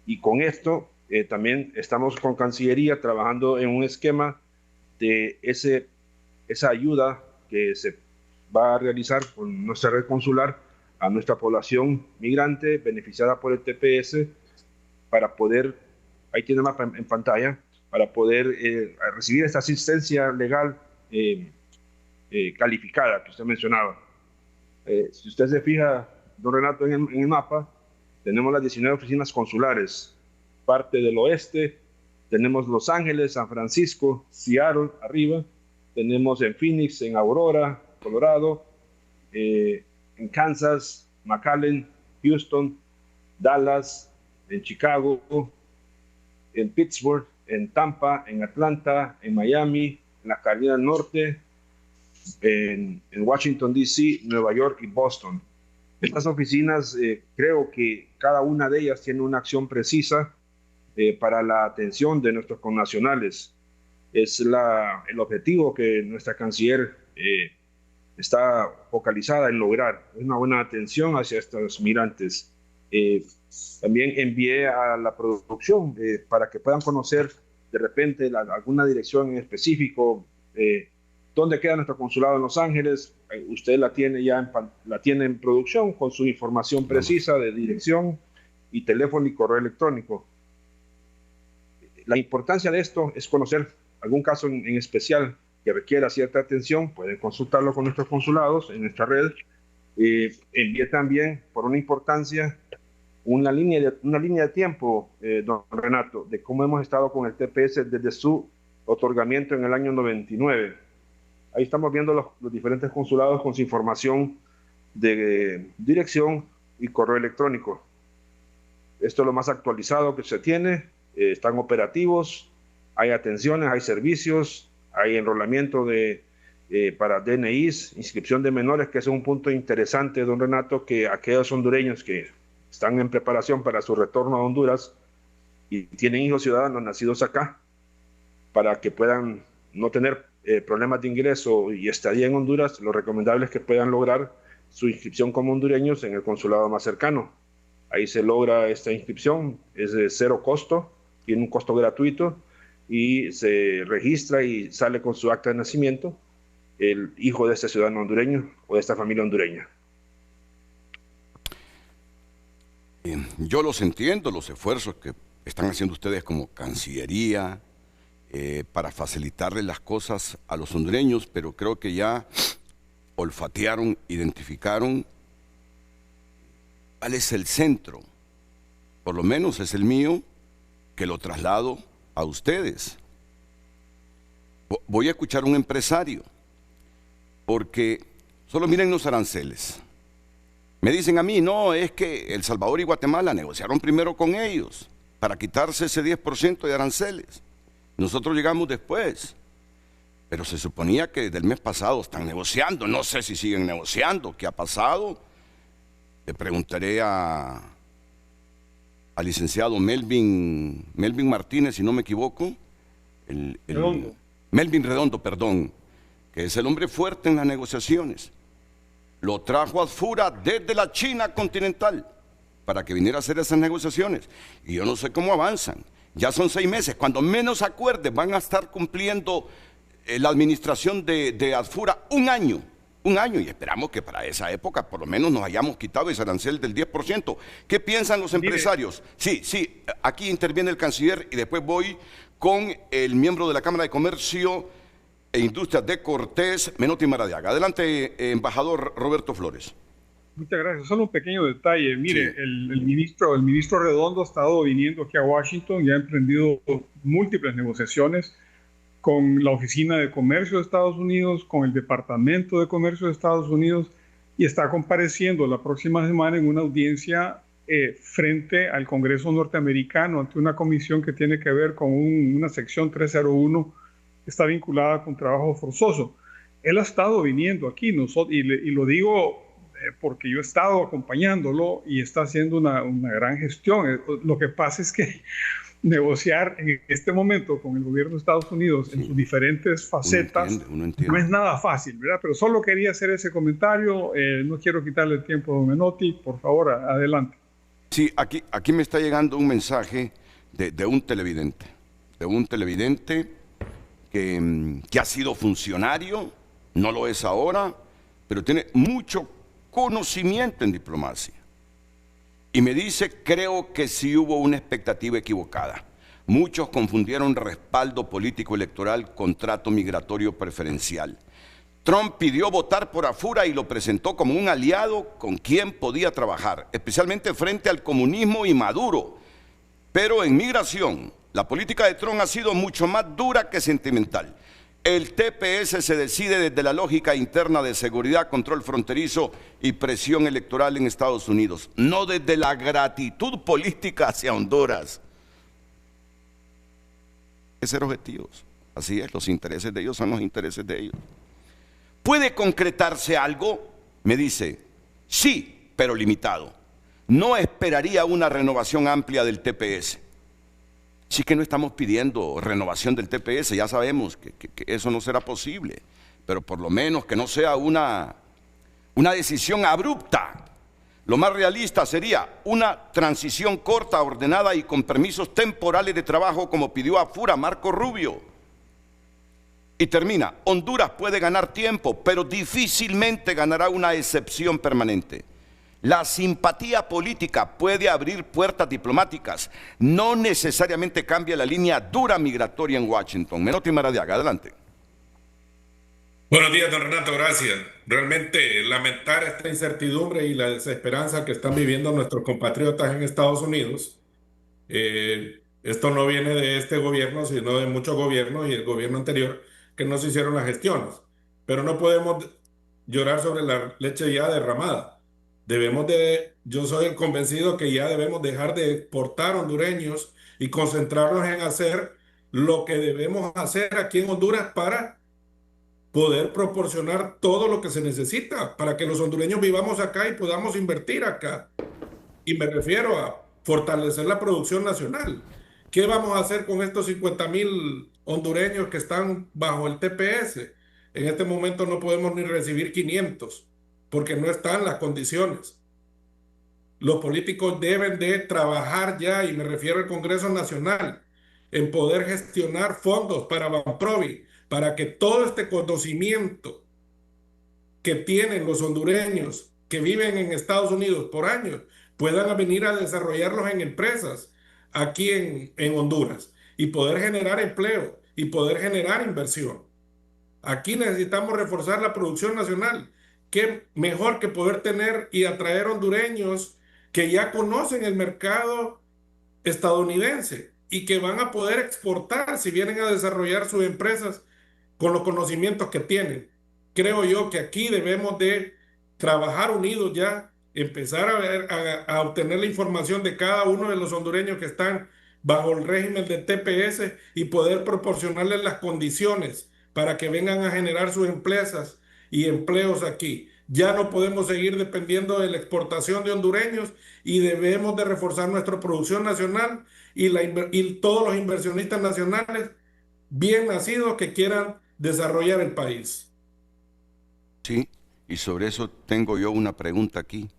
Y con esto también estamos con Cancillería trabajando en un esquema de esa ayuda que se va a realizar con nuestra red consular a nuestra población migrante beneficiada por el TPS, para poder, ahí tiene el mapa en pantalla, para poder recibir esta asistencia legal calificada que usted mencionaba. Si usted se fija, don Renato, en el mapa, tenemos las 19 oficinas consulares, parte del oeste, tenemos Los Ángeles, San Francisco, Seattle, arriba, tenemos en Phoenix, en Aurora, Colorado, en Kansas, McAllen, Houston, Dallas, en Chicago, en Pittsburgh, en Tampa, en Atlanta, en Miami, en la Carolina del Norte, en Washington, D.C., Nueva York y Boston. Estas oficinas, creo que cada una de ellas tiene una acción precisa para la atención de nuestros connacionales. Es el objetivo que nuestra canciller está focalizada en lograr, una buena atención hacia estos migrantes. También envié a la producción para que puedan conocer de repente alguna dirección en específico, dónde queda nuestro consulado en Los Ángeles. Usted la tiene ya la tiene en producción con su información precisa de dirección y teléfono y correo electrónico. La importancia de esto es conocer algún caso en especial que requiera cierta atención. Pueden consultarlo con nuestros consulados en nuestra red. Envié también, por una importancia, una línea de tiempo, don Renato, de cómo hemos estado con el TPS desde su otorgamiento en el año 99. Ahí estamos viendo los diferentes consulados con su información de dirección y correo electrónico. Esto es lo más actualizado que se tiene. Están operativos, hay atenciones, hay servicios, hay enrolamiento para DNIs, inscripción de menores, que es un punto interesante, don Renato, que aquellos hondureños que están en preparación para su retorno a Honduras y tienen hijos ciudadanos nacidos acá, para que puedan no tener problemas de ingreso y estadía en Honduras, lo recomendable es que puedan lograr su inscripción como hondureños en el consulado más cercano. Ahí se logra esta inscripción, es de cero costo, tiene un costo gratuito y se registra y sale con su acta de nacimiento el hijo de este ciudadano hondureño o de esta familia hondureña. yo los entiendo, los esfuerzos que están haciendo ustedes como Cancillería para facilitarle las cosas a los hondureños, pero creo que ya olfatearon, identificaron cuál es el centro, por lo menos es el mío, que lo traslado a ustedes. Voy a escuchar a un empresario, porque solo miren los aranceles. Me dicen a mí, no, es que El Salvador y Guatemala negociaron primero con ellos para quitarse ese 10% de aranceles. Nosotros llegamos después, pero se suponía que desde el mes pasado están negociando. No sé si siguen negociando. ¿Qué ha pasado? Le preguntaré al licenciado Melvin Martínez, si no me equivoco. Redondo. Melvin Redondo, perdón, que es el hombre fuerte en las negociaciones. Lo trajo a Fura desde la China continental para que viniera a hacer esas negociaciones. Y yo no sé cómo avanzan. Ya son 6 meses. Cuando menos acuerden, van a estar cumpliendo la administración de Adfura un año, y esperamos que para esa época por lo menos nos hayamos quitado ese arancel del 10%. ¿Qué piensan los empresarios? Sí, aquí interviene el canciller y después voy con el miembro de la Cámara de Comercio e Industrias de Cortés, Menotti Maradiaga. Adelante, embajador Roberto Flores. Muchas gracias. Solo un pequeño detalle. Mire, Sí. el ministro Redondo ha estado viniendo aquí a Washington y ha emprendido múltiples negociaciones con la Oficina de Comercio de Estados Unidos, con el Departamento de Comercio de Estados Unidos, y está compareciendo la próxima semana en una audiencia frente al Congreso norteamericano ante una comisión que tiene que ver con una sección 301 que está vinculada con trabajo forzoso. Él ha estado viniendo aquí, y lo digo porque yo he estado acompañándolo y está haciendo una gran gestión. Lo que pasa es que negociar en este momento con el gobierno de Estados Unidos en sus diferentes facetas Uno entiende. no es nada fácil, ¿verdad? Pero solo quería hacer ese comentario. No quiero quitarle el tiempo a don Menotti. Por favor, adelante. Sí, aquí me está llegando un mensaje de un televidente. Que ha sido funcionario, no lo es ahora, pero tiene mucho conocimiento en diplomacia. Y me dice, creo que sí hubo una expectativa equivocada. Muchos confundieron respaldo político electoral con trato migratorio preferencial. Trump pidió votar por Afura y lo presentó como un aliado con quien podía trabajar, especialmente frente al comunismo y Maduro. Pero en migración, la política de Trump ha sido mucho más dura que sentimental. El TPS se decide desde la lógica interna de seguridad, control fronterizo y presión electoral en Estados Unidos, no desde la gratitud política hacia Honduras. Hay que ser objetivos. Así es, los intereses de ellos son los intereses de ellos. ¿Puede concretarse algo? Me dice, sí, pero limitado. No esperaría una renovación amplia del TPS. Sí que no estamos pidiendo renovación del TPS, ya sabemos que eso no será posible, pero por lo menos que no sea una decisión abrupta. Lo más realista sería una transición corta, ordenada y con permisos temporales de trabajo como pidió Afura Marco Rubio. Y termina, Honduras puede ganar tiempo, pero difícilmente ganará una excepción permanente. La simpatía política puede abrir puertas diplomáticas, no necesariamente cambia la línea dura migratoria en Washington. Menotti Maradiaga, adelante. Buenos días, don Renato, gracias. Realmente lamentar esta incertidumbre y la desesperanza que están viviendo nuestros compatriotas en Estados Unidos. Esto no viene de este gobierno, sino de muchos gobiernos y el gobierno anterior que no se hicieron las gestiones. Pero no podemos llorar sobre la leche ya derramada. Yo soy el convencido que ya debemos dejar de exportar hondureños y concentrarnos en hacer lo que debemos hacer aquí en Honduras para poder proporcionar todo lo que se necesita para que los hondureños vivamos acá y podamos invertir acá. Y me refiero a fortalecer la producción nacional. ¿Qué vamos a hacer con estos 50,000 hondureños que están bajo el TPS? En este momento no podemos ni recibir 500 porque no están las condiciones. Los políticos deben de trabajar ya, y me refiero al Congreso Nacional, en poder gestionar fondos para Banprovi, para que todo este conocimiento que tienen los hondureños que viven en Estados Unidos por años puedan venir a desarrollarlos en empresas aquí en Honduras y poder generar empleo y poder generar inversión. Aquí necesitamos reforzar la producción nacional. ¿Qué mejor que poder tener y atraer hondureños que ya conocen el mercado estadounidense y que van a poder exportar si vienen a desarrollar sus empresas con los conocimientos que tienen? Creo yo que aquí debemos de trabajar unidos ya, empezar a ver, a obtener la información de cada uno de los hondureños que están bajo el régimen de TPS y poder proporcionarles las condiciones para que vengan a generar sus empresas y empleos aquí. Ya no podemos seguir dependiendo de la exportación de hondureños y debemos de reforzar nuestra producción nacional y todos los inversionistas nacionales bien nacidos que quieran desarrollar el país. Sí, y sobre eso tengo yo una pregunta aquí.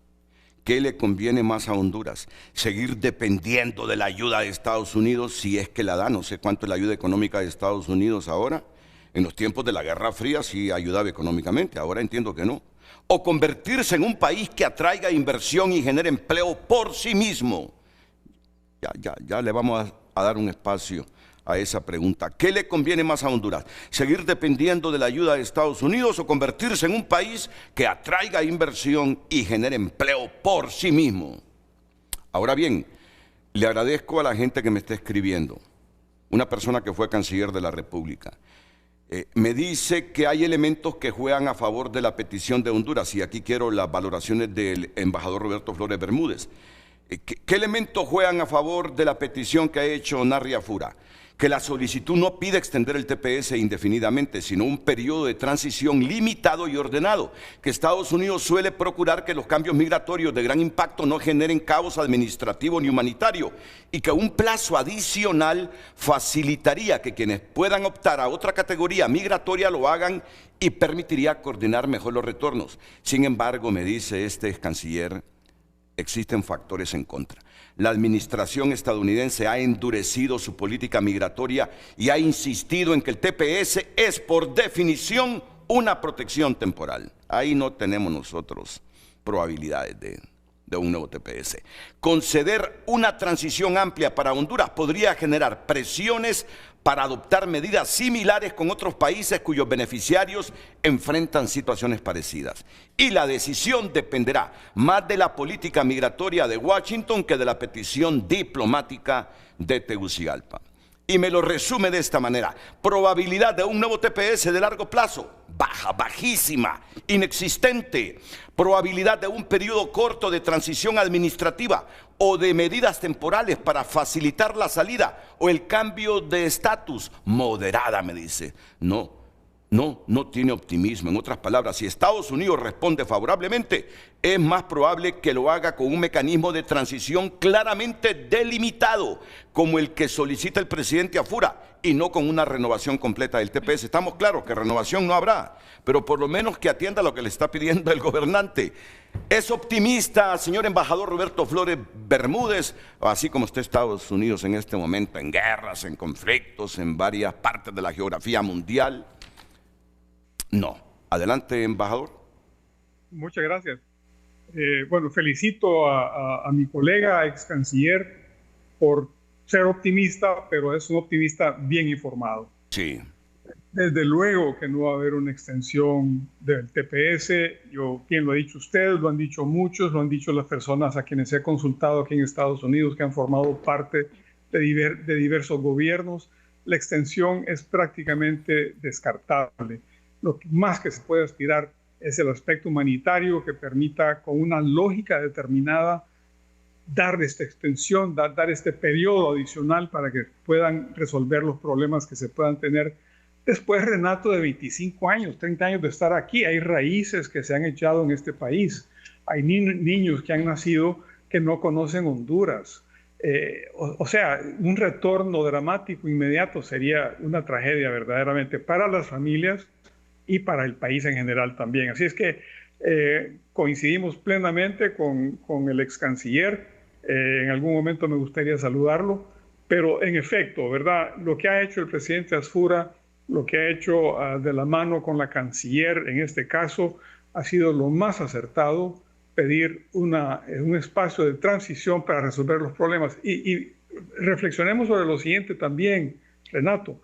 ¿Qué le conviene más a Honduras? ¿Seguir dependiendo de la ayuda de Estados Unidos, si es que la da? No sé cuánto es la ayuda económica de Estados Unidos ahora. En los tiempos de la Guerra Fría sí ayudaba económicamente, ahora entiendo que no. ¿O convertirse en un país que atraiga inversión y genere empleo por sí mismo? Ya le vamos a dar un espacio a esa pregunta. ¿Qué le conviene más a Honduras? ¿Seguir dependiendo de la ayuda de Estados Unidos o convertirse en un país que atraiga inversión y genere empleo por sí mismo? Ahora bien, le agradezco a la gente que me está escribiendo. Una persona que fue canciller de la República. Me dice que hay elementos que juegan a favor de la petición de Honduras, y aquí quiero las valoraciones del embajador Roberto Flores Bermúdez. ¿Qué elementos juegan a favor de la petición que ha hecho Narria Fura? Que la solicitud no pide extender el TPS indefinidamente, sino un periodo de transición limitado y ordenado, que Estados Unidos suele procurar que los cambios migratorios de gran impacto no generen caos administrativo ni humanitario, y que un plazo adicional facilitaría que quienes puedan optar a otra categoría migratoria lo hagan y permitiría coordinar mejor los retornos. Sin embargo, me dice este ex canciller, existen factores en contra. La administración estadounidense ha endurecido su política migratoria y ha insistido en que el TPS es por definición una protección temporal. Ahí no tenemos nosotros probabilidades de un nuevo TPS. Conceder una transición amplia para Honduras podría generar presiones para adoptar medidas similares con otros países cuyos beneficiarios enfrentan situaciones parecidas. Y la decisión dependerá más de la política migratoria de Washington que de la petición diplomática de Tegucigalpa. Y me lo resume de esta manera: probabilidad de un nuevo TPS de largo plazo, baja, bajísima, inexistente. Probabilidad de un periodo corto de transición administrativa o de medidas temporales para facilitar la salida o el cambio de estatus, moderada, me dice. No tiene optimismo. En otras palabras, si Estados Unidos responde favorablemente, es más probable que lo haga con un mecanismo de transición claramente delimitado, como el que solicita el presidente Afura, y no con una renovación completa del TPS. Estamos claros que renovación no habrá, pero por lo menos que atienda lo que le está pidiendo el gobernante. ¿Es optimista, señor embajador Roberto Flores Bermúdez, así como está Estados Unidos en este momento, en guerras, en conflictos, en varias partes de la geografía mundial? No. Adelante, embajador. Muchas gracias. Bueno, felicito a mi colega, ex canciller, por ser optimista, pero es un optimista bien informado. Sí. Desde luego que no va a haber una extensión del TPS. Quien lo ha dicho ustedes, lo han dicho muchos, lo han dicho las personas a quienes he consultado aquí en Estados Unidos, que han formado parte de diversos gobiernos. La extensión es prácticamente descartable. Lo más que se puede aspirar es el aspecto humanitario, que permita con una lógica determinada dar esta extensión, dar este periodo adicional para que puedan resolver los problemas que se puedan tener después, Renato, de 25 años, 30 años de estar aquí. Hay raíces que se han echado en este país. Hay niños que han nacido que no conocen Honduras. O sea, un retorno dramático inmediato sería una tragedia verdaderamente para las familias y para el país en general también. Así es que coincidimos plenamente con el ex canciller. En algún momento me gustaría saludarlo, pero en efecto, ¿verdad? Lo que ha hecho el presidente Asfura, lo que ha hecho de la mano con la canciller en este caso, ha sido lo más acertado. pedir un espacio de transición para resolver los problemas. Y reflexionemos sobre lo siguiente también, Renato.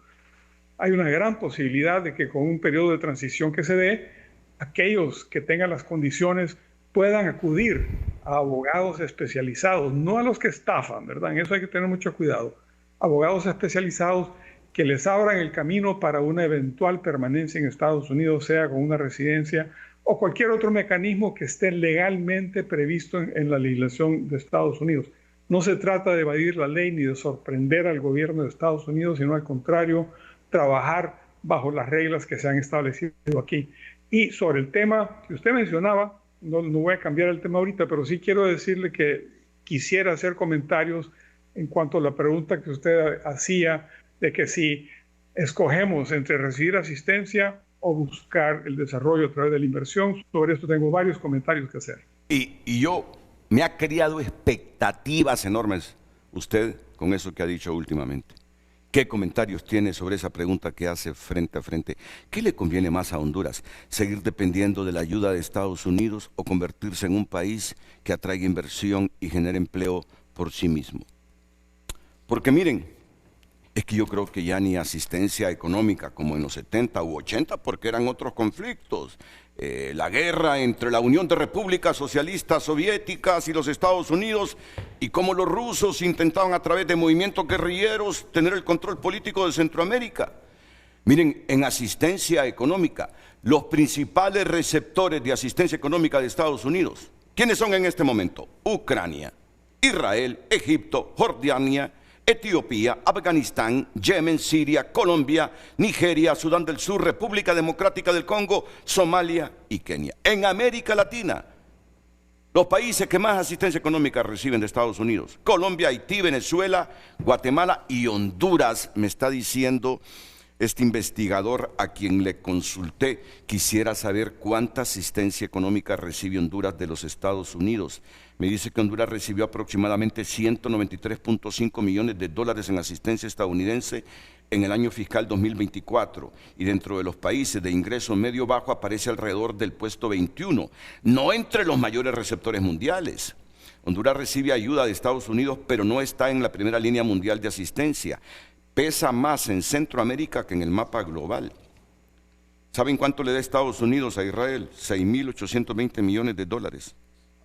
Hay una gran posibilidad de que con un periodo de transición que se dé, aquellos que tengan las condiciones puedan acudir a abogados especializados, no a los que estafan, ¿verdad? En eso hay que tener mucho cuidado. Abogados especializados que les abran el camino para una eventual permanencia en Estados Unidos, sea con una residencia o cualquier otro mecanismo que esté legalmente previsto en la legislación de Estados Unidos. No se trata de evadir la ley ni de sorprender al gobierno de Estados Unidos, sino al contrario, trabajar bajo las reglas que se han establecido aquí. Y sobre el tema que usted mencionaba, no voy a cambiar el tema ahorita, pero sí quiero decirle que quisiera hacer comentarios en cuanto a la pregunta que usted hacía de que si escogemos entre recibir asistencia o buscar el desarrollo a través de la inversión. Sobre esto tengo varios comentarios que hacer. Y yo me ha creado expectativas enormes usted con eso que ha dicho últimamente. ¿Qué comentarios tiene sobre esa pregunta que hace frente a frente? ¿Qué le conviene más a Honduras? ¿Seguir dependiendo de la ayuda de Estados Unidos o convertirse en un país que atraiga inversión y genere empleo por sí mismo? Porque miren, es que yo creo que ya ni asistencia económica como en los 70 u 80, porque eran otros conflictos. La guerra entre la Unión de Repúblicas Socialistas Soviéticas y los Estados Unidos, y cómo los rusos intentaban a través de movimientos guerrilleros tener el control político de Centroamérica. Miren, en asistencia económica, los principales receptores de asistencia económica de Estados Unidos, ¿quiénes son en este momento? Ucrania, Israel, Egipto, Jordania, Etiopía, Afganistán, Yemen, Siria, Colombia, Nigeria, Sudán del Sur, República Democrática del Congo, Somalia y Kenia. En América Latina, los países que más asistencia económica reciben de Estados Unidos: Colombia, Haití, Venezuela, Guatemala y Honduras, me está diciendo este investigador a quien le consulté. Quisiera saber cuánta asistencia económica recibe Honduras de los Estados Unidos. Me dice que Honduras recibió aproximadamente 193.5 millones de dólares en asistencia estadounidense en el año fiscal 2024, y dentro de los países de ingreso medio-bajo aparece alrededor del puesto 21, no entre los mayores receptores mundiales. Honduras recibe ayuda de Estados Unidos, pero no está en la primera línea mundial de asistencia. Pesa más en Centroamérica que en el mapa global. ¿Saben cuánto le da Estados Unidos a Israel? 6.820 millones de dólares.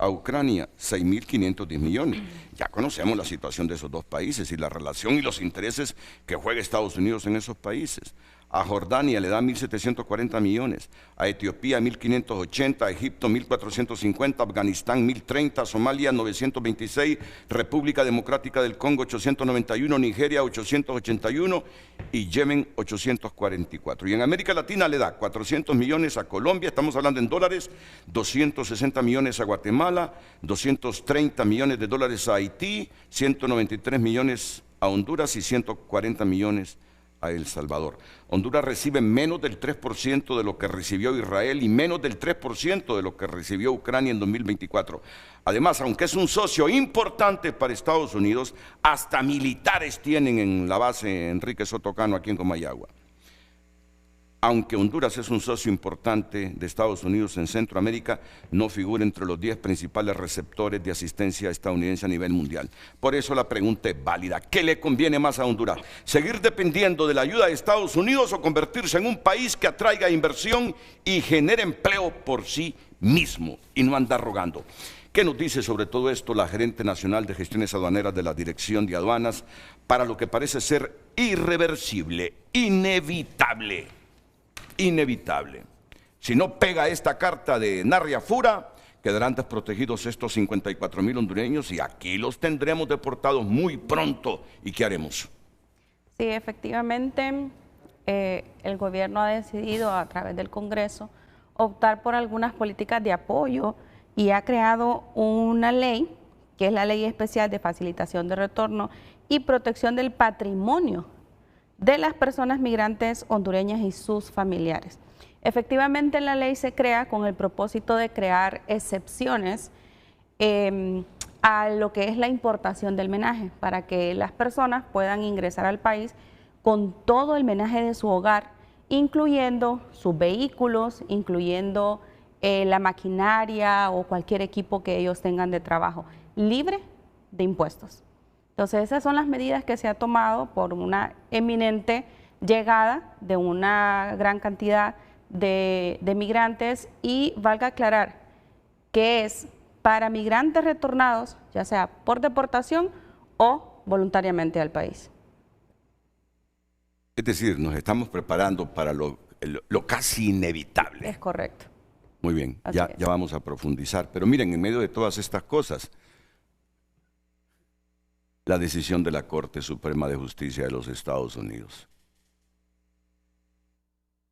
A Ucrania, 6.510 millones. Ya conocemos la situación de esos dos países y la relación y los intereses que juega Estados Unidos en esos países. A Jordania le da 1.740 millones, a Etiopía 1.580, a Egipto 1.450, Afganistán 1.030, Somalia 926, República Democrática del Congo 891, Nigeria 881 y Yemen 844. Y en América Latina le da 400 millones a Colombia, estamos hablando en dólares, 260 millones a Guatemala, 230 millones de dólares a Haití, 193 millones a Honduras y 140 millones a El Salvador. Honduras recibe menos del 3% de lo que recibió Israel y menos del 3% de lo que recibió Ucrania en 2024. Además, aunque es un socio importante para Estados Unidos, hasta militares tienen en la base Enrique Soto Cano aquí en Comayagua. Aunque Honduras es un socio importante de Estados Unidos en Centroamérica, no figura entre los 10 principales receptores de asistencia estadounidense a nivel mundial. Por eso la pregunta es válida. ¿Qué le conviene más a Honduras? ¿Seguir dependiendo de la ayuda de Estados Unidos o convertirse en un país que atraiga inversión y genere empleo por sí mismo y no andar rogando? ¿Qué nos dice sobre todo esto la gerente nacional de gestiones aduaneras de la Dirección de Aduanas para lo que parece ser irreversible, inevitable? Inevitable. Si no pega esta carta de Narria Fura, quedarán desprotegidos estos 54,000 hondureños y aquí los tendremos deportados muy pronto. ¿Y qué haremos? Sí, efectivamente, el gobierno ha decidido a través del Congreso optar por algunas políticas de apoyo y ha creado una ley, que es la Ley Especial de Facilitación de Retorno y Protección del Patrimonio de las personas migrantes hondureñas y sus familiares. Efectivamente, la ley se crea con el propósito de crear excepciones a lo que es la importación del menaje, para que las personas puedan ingresar al país con todo el menaje de su hogar, incluyendo sus vehículos, incluyendo la maquinaria o cualquier equipo que ellos tengan de trabajo, libre de impuestos. Entonces, esas son las medidas que se ha tomado por una eminente llegada de una gran cantidad de migrantes, y valga aclarar que es para migrantes retornados, ya sea por deportación o voluntariamente al país. Es decir, nos estamos preparando para lo casi inevitable. Es correcto. Muy bien, ya vamos a profundizar. Pero miren, en medio de todas estas cosas, la decisión de la Corte Suprema de Justicia de los Estados Unidos,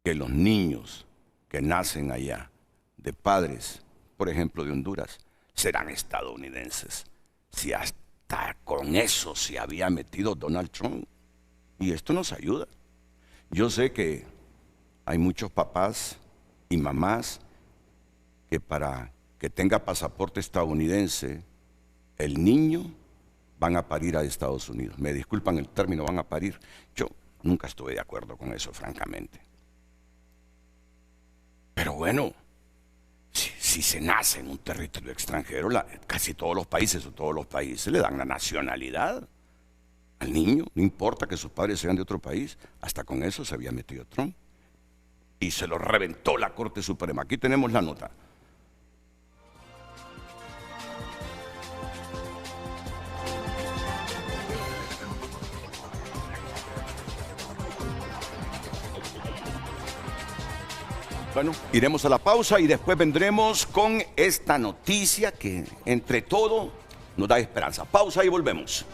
que los niños que nacen allá, de padres, por ejemplo, de Honduras, serán estadounidenses. Si hasta con eso se había metido Donald Trump. Y esto nos ayuda. Yo sé que hay muchos papás y mamás que para que tenga pasaporte estadounidense, el niño van a parir a Estados Unidos. Me disculpan el término, van a parir. Yo nunca estuve de acuerdo con eso, francamente. Pero bueno, si se nace en un territorio extranjero, casi todos los países o todos los países le dan la nacionalidad al niño. No importa que sus padres sean de otro país. Hasta con eso se había metido Trump. Y se lo reventó la Corte Suprema. Aquí tenemos la nota. Bueno, iremos a la pausa y después vendremos con esta noticia que, entre todo, nos da esperanza. Pausa y volvemos.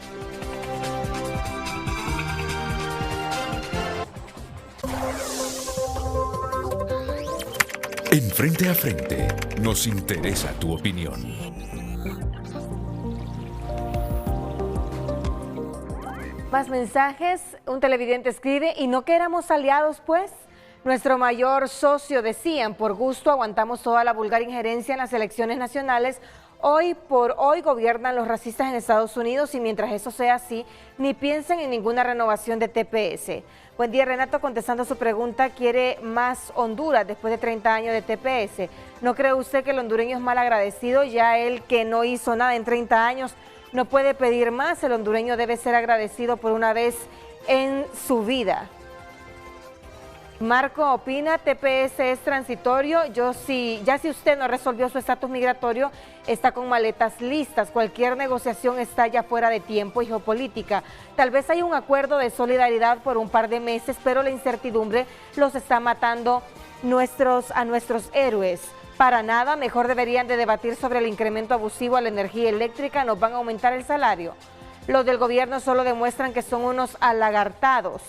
En Frente a Frente, nos interesa tu opinión. Más mensajes. Un televidente escribe: ¿y no que éramos aliados, pues? Nuestro mayor socio, decían, por gusto aguantamos toda la vulgar injerencia en las elecciones nacionales. Hoy por hoy gobiernan los racistas en Estados Unidos y mientras eso sea así, ni piensen en ninguna renovación de TPS. Buen día, Renato. Contestando su pregunta, ¿quiere más Honduras después de 30 años de TPS? ¿No cree usted que el hondureño es mal agradecido? Ya él, que no hizo nada en 30 años, no puede pedir más. El hondureño debe ser agradecido por una vez en su vida. Marco opina, TPS es transitorio. Ya si usted no resolvió su estatus migratorio, está con maletas listas. Cualquier negociación está ya fuera de tiempo y geopolítica. Tal vez hay un acuerdo de solidaridad por un par de meses, pero la incertidumbre los está matando a nuestros héroes. Para nada, mejor deberían de debatir sobre el incremento abusivo a la energía eléctrica. Nos van a aumentar el salario. Los del gobierno solo demuestran que son unos alagartados.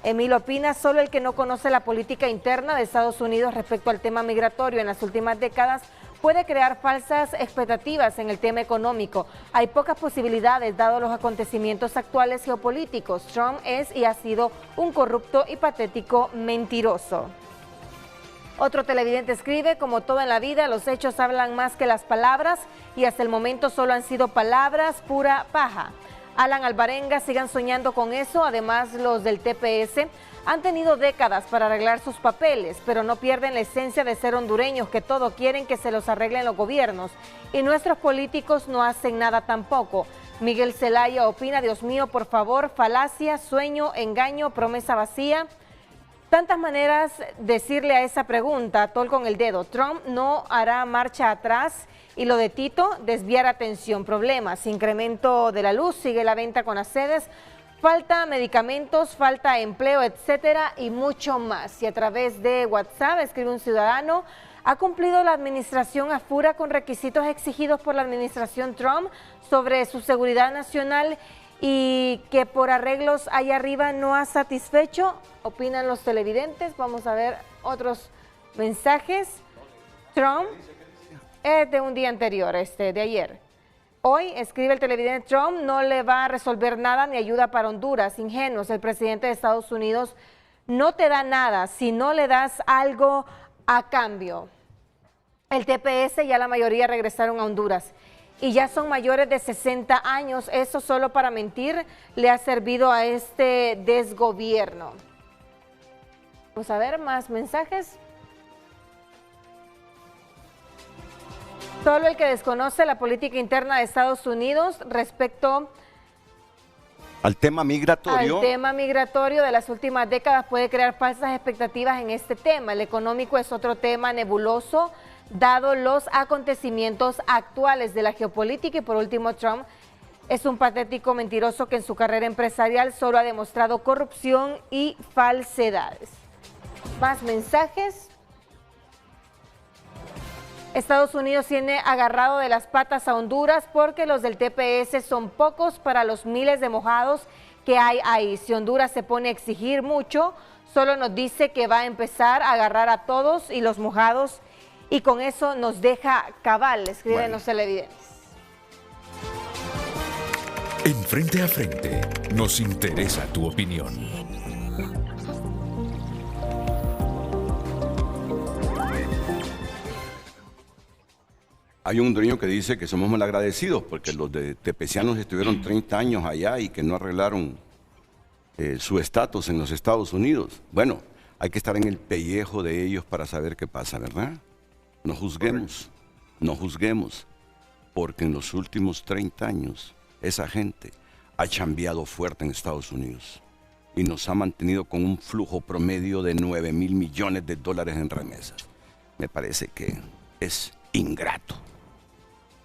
Emil opina, solo el que no conoce la política interna de Estados Unidos respecto al tema migratorio en las últimas décadas puede crear falsas expectativas en el tema económico. Hay pocas posibilidades dados los acontecimientos actuales geopolíticos. Trump es y ha sido un corrupto y patético mentiroso. Otro televidente escribe, como todo en la vida, los hechos hablan más que las palabras y hasta el momento solo han sido palabras, pura paja. Alan Alvarenga, sigan soñando con eso. Además, los del TPS han tenido décadas para arreglar sus papeles, pero no pierden la esencia de ser hondureños, que todo quieren que se los arreglen los gobiernos. Y nuestros políticos no hacen nada tampoco. Miguel Zelaya opina, Dios mío, por favor, falacia, sueño, engaño, promesa vacía. Tantas maneras decirle a esa pregunta, atol con el dedo. Trump no hará marcha atrás. Y lo de Tito, desviar atención, problemas, incremento de la luz, sigue la venta con las sedes, falta medicamentos, falta empleo, etcétera, y mucho más. Y a través de WhatsApp escribe un ciudadano, ¿ha cumplido la administración AFURA con requisitos exigidos por la administración Trump sobre su seguridad nacional y que por arreglos allá arriba no ha satisfecho? Opinan los televidentes. Vamos a ver otros mensajes. Trump es de un día anterior, de ayer. Hoy, escribe el televidente, Trump no le va a resolver nada ni ayuda para Honduras. Ingenuos, el presidente de Estados Unidos no te da nada si no le das algo a cambio. El TPS ya la mayoría regresaron a Honduras y ya son mayores de 60 años. Eso solo para mentir le ha servido a este desgobierno. Vamos a ver más mensajes. Solo el que desconoce la política interna de Estados Unidos respecto al tema migratorio. Al tema migratorio de las últimas décadas puede crear falsas expectativas en este tema. El económico es otro tema nebuloso, dado los acontecimientos actuales de la geopolítica. Y por último, Trump es un patético mentiroso que en su carrera empresarial solo ha demostrado corrupción y falsedades. Más mensajes. Estados Unidos tiene agarrado de las patas a Honduras porque los del TPS son pocos para los miles de mojados que hay ahí. Si Honduras se pone a exigir mucho, solo nos dice que va a empezar a agarrar a todos y los mojados y con eso nos deja cabal, escriben los televidentes. En Frente a Frente nos interesa tu opinión. Hay un hondureño que dice que somos malagradecidos porque los de tepecianos estuvieron 30 años allá y que no arreglaron su estatus en los Estados Unidos. Bueno, hay que estar en el pellejo de ellos para saber qué pasa, ¿verdad? No juzguemos, no juzguemos, porque en los últimos 30 años esa gente ha chambeado fuerte en Estados Unidos y nos ha mantenido con un flujo promedio de 9,000 millones de dólares en remesas. Me parece que es ingrato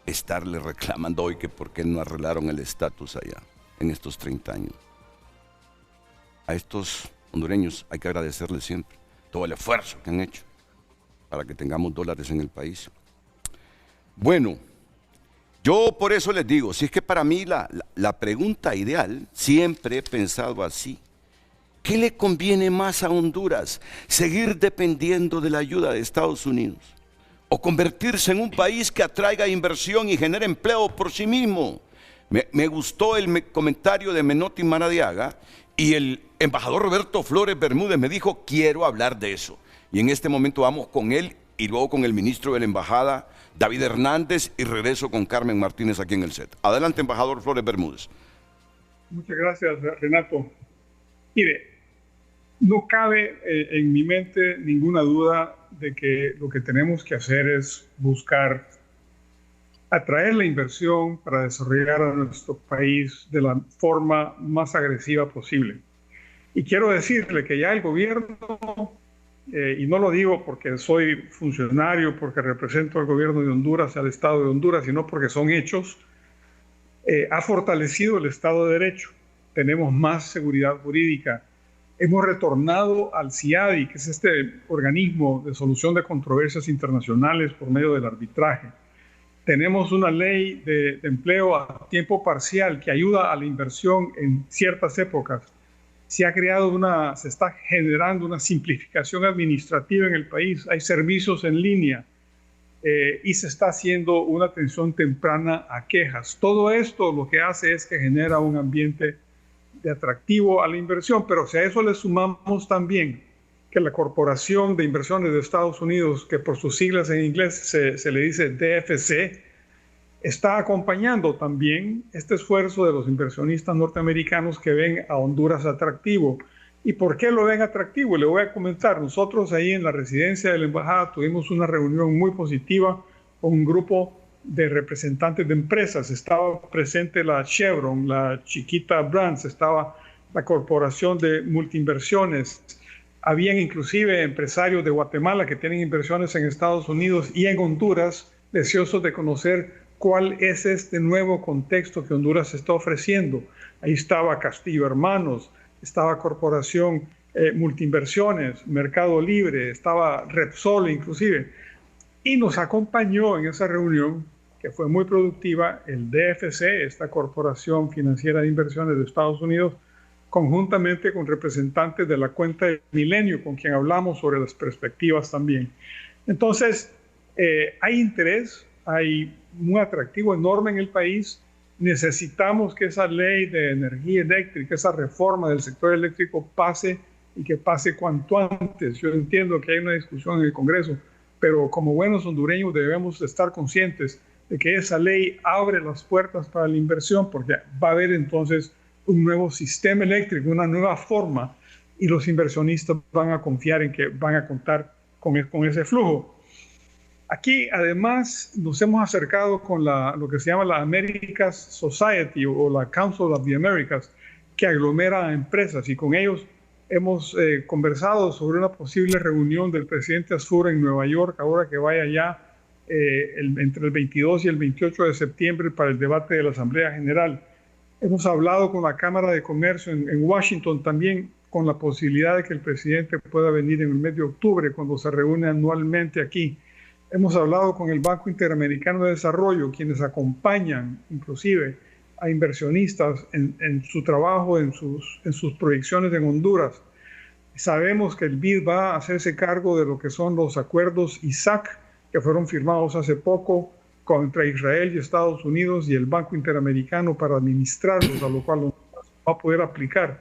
estarle reclamando hoy que por qué no arreglaron el estatus allá en estos 30 años. A estos hondureños hay que agradecerles siempre todo el esfuerzo que han hecho para que tengamos dólares en el país. Bueno, yo por eso les digo, si es que para mí la pregunta ideal, siempre he pensado así, ¿qué le conviene más a Honduras? ¿Seguir dependiendo de la ayuda de Estados Unidos? ¿O convertirse en un país que atraiga inversión y genere empleo por sí mismo? Me gustó el comentario de Menotti Maradiaga y el embajador Roberto Flores Bermúdez me dijo, quiero hablar de eso. Y en este momento vamos con él y luego con el ministro de la embajada, David Hernández, y regreso con Carmen Martínez aquí en el set. Adelante, embajador Flores Bermúdez. Muchas gracias, Renato. Mire, no cabe en mi mente ninguna duda de que lo que tenemos que hacer es buscar atraer la inversión para desarrollar a nuestro país de la forma más agresiva posible. Y quiero decirle que ya el gobierno, y no lo digo porque soy funcionario, porque represento al gobierno de Honduras, al Estado de Honduras, sino porque son hechos, ha fortalecido el Estado de Derecho. Tenemos más seguridad jurídica. Hemos retornado al CIADI, que es este organismo de solución de controversias internacionales por medio del arbitraje. Tenemos una ley de empleo a tiempo parcial que ayuda a la inversión en ciertas épocas. Se está generando una simplificación administrativa en el país. Hay servicios en línea y se está haciendo una atención temprana a quejas. Todo esto lo que hace es que genera un ambiente de atractivo a la inversión, pero si a eso le sumamos también que la Corporación de Inversiones de Estados Unidos, que por sus siglas en inglés se le dice DFC, está acompañando también este esfuerzo de los inversionistas norteamericanos que ven a Honduras atractivo. ¿Y por qué lo ven atractivo? Le voy a comentar. Nosotros ahí en la residencia de la embajada tuvimos una reunión muy positiva con un grupo de representantes de empresas. Estaba presente la Chevron, la Chiquita Brands, estaba la Corporación de Multiinversiones. Habían inclusive empresarios de Guatemala que tienen inversiones en Estados Unidos y en Honduras, deseosos de conocer cuál es este nuevo contexto que Honduras está ofreciendo. Ahí estaba Castillo Hermanos, estaba Corporación Multiinversiones, Mercado Libre, estaba Repsol inclusive. Y nos acompañó en esa reunión, que fue muy productiva, el DFC, esta Corporación Financiera de Inversiones de Estados Unidos, conjuntamente con representantes de la cuenta de Milenio, con quien hablamos sobre las perspectivas también. Entonces, hay interés, hay un atractivo enorme en el país. Necesitamos que esa ley de energía eléctrica, esa reforma del sector eléctrico pase y que pase cuanto antes. Yo entiendo que hay una discusión en el Congreso, pero como buenos hondureños debemos estar conscientes de que esa ley abre las puertas para la inversión, porque va a haber entonces un nuevo sistema eléctrico, una nueva forma, y los inversionistas van a confiar en que van a contar con ese flujo. Aquí además nos hemos acercado con lo que se llama la Americas Society o la Council of the Americas, que aglomera a empresas, y con ellos hemos conversado sobre una posible reunión del presidente Azur en Nueva York, ahora que vaya ya entre el 22 y el 28 de septiembre para el debate de la Asamblea General. Hemos hablado con la Cámara de Comercio en Washington también, con la posibilidad de que el presidente pueda venir en el mes de octubre, cuando se reúne anualmente aquí. Hemos hablado con el Banco Interamericano de Desarrollo, quienes acompañan inclusive a inversionistas en su trabajo, en sus proyecciones en Honduras. Sabemos que el BID va a hacerse cargo de lo que son los acuerdos ISAC, que fueron firmados hace poco contra Israel y Estados Unidos y el Banco Interamericano para administrarlos, a lo cual va a poder aplicar.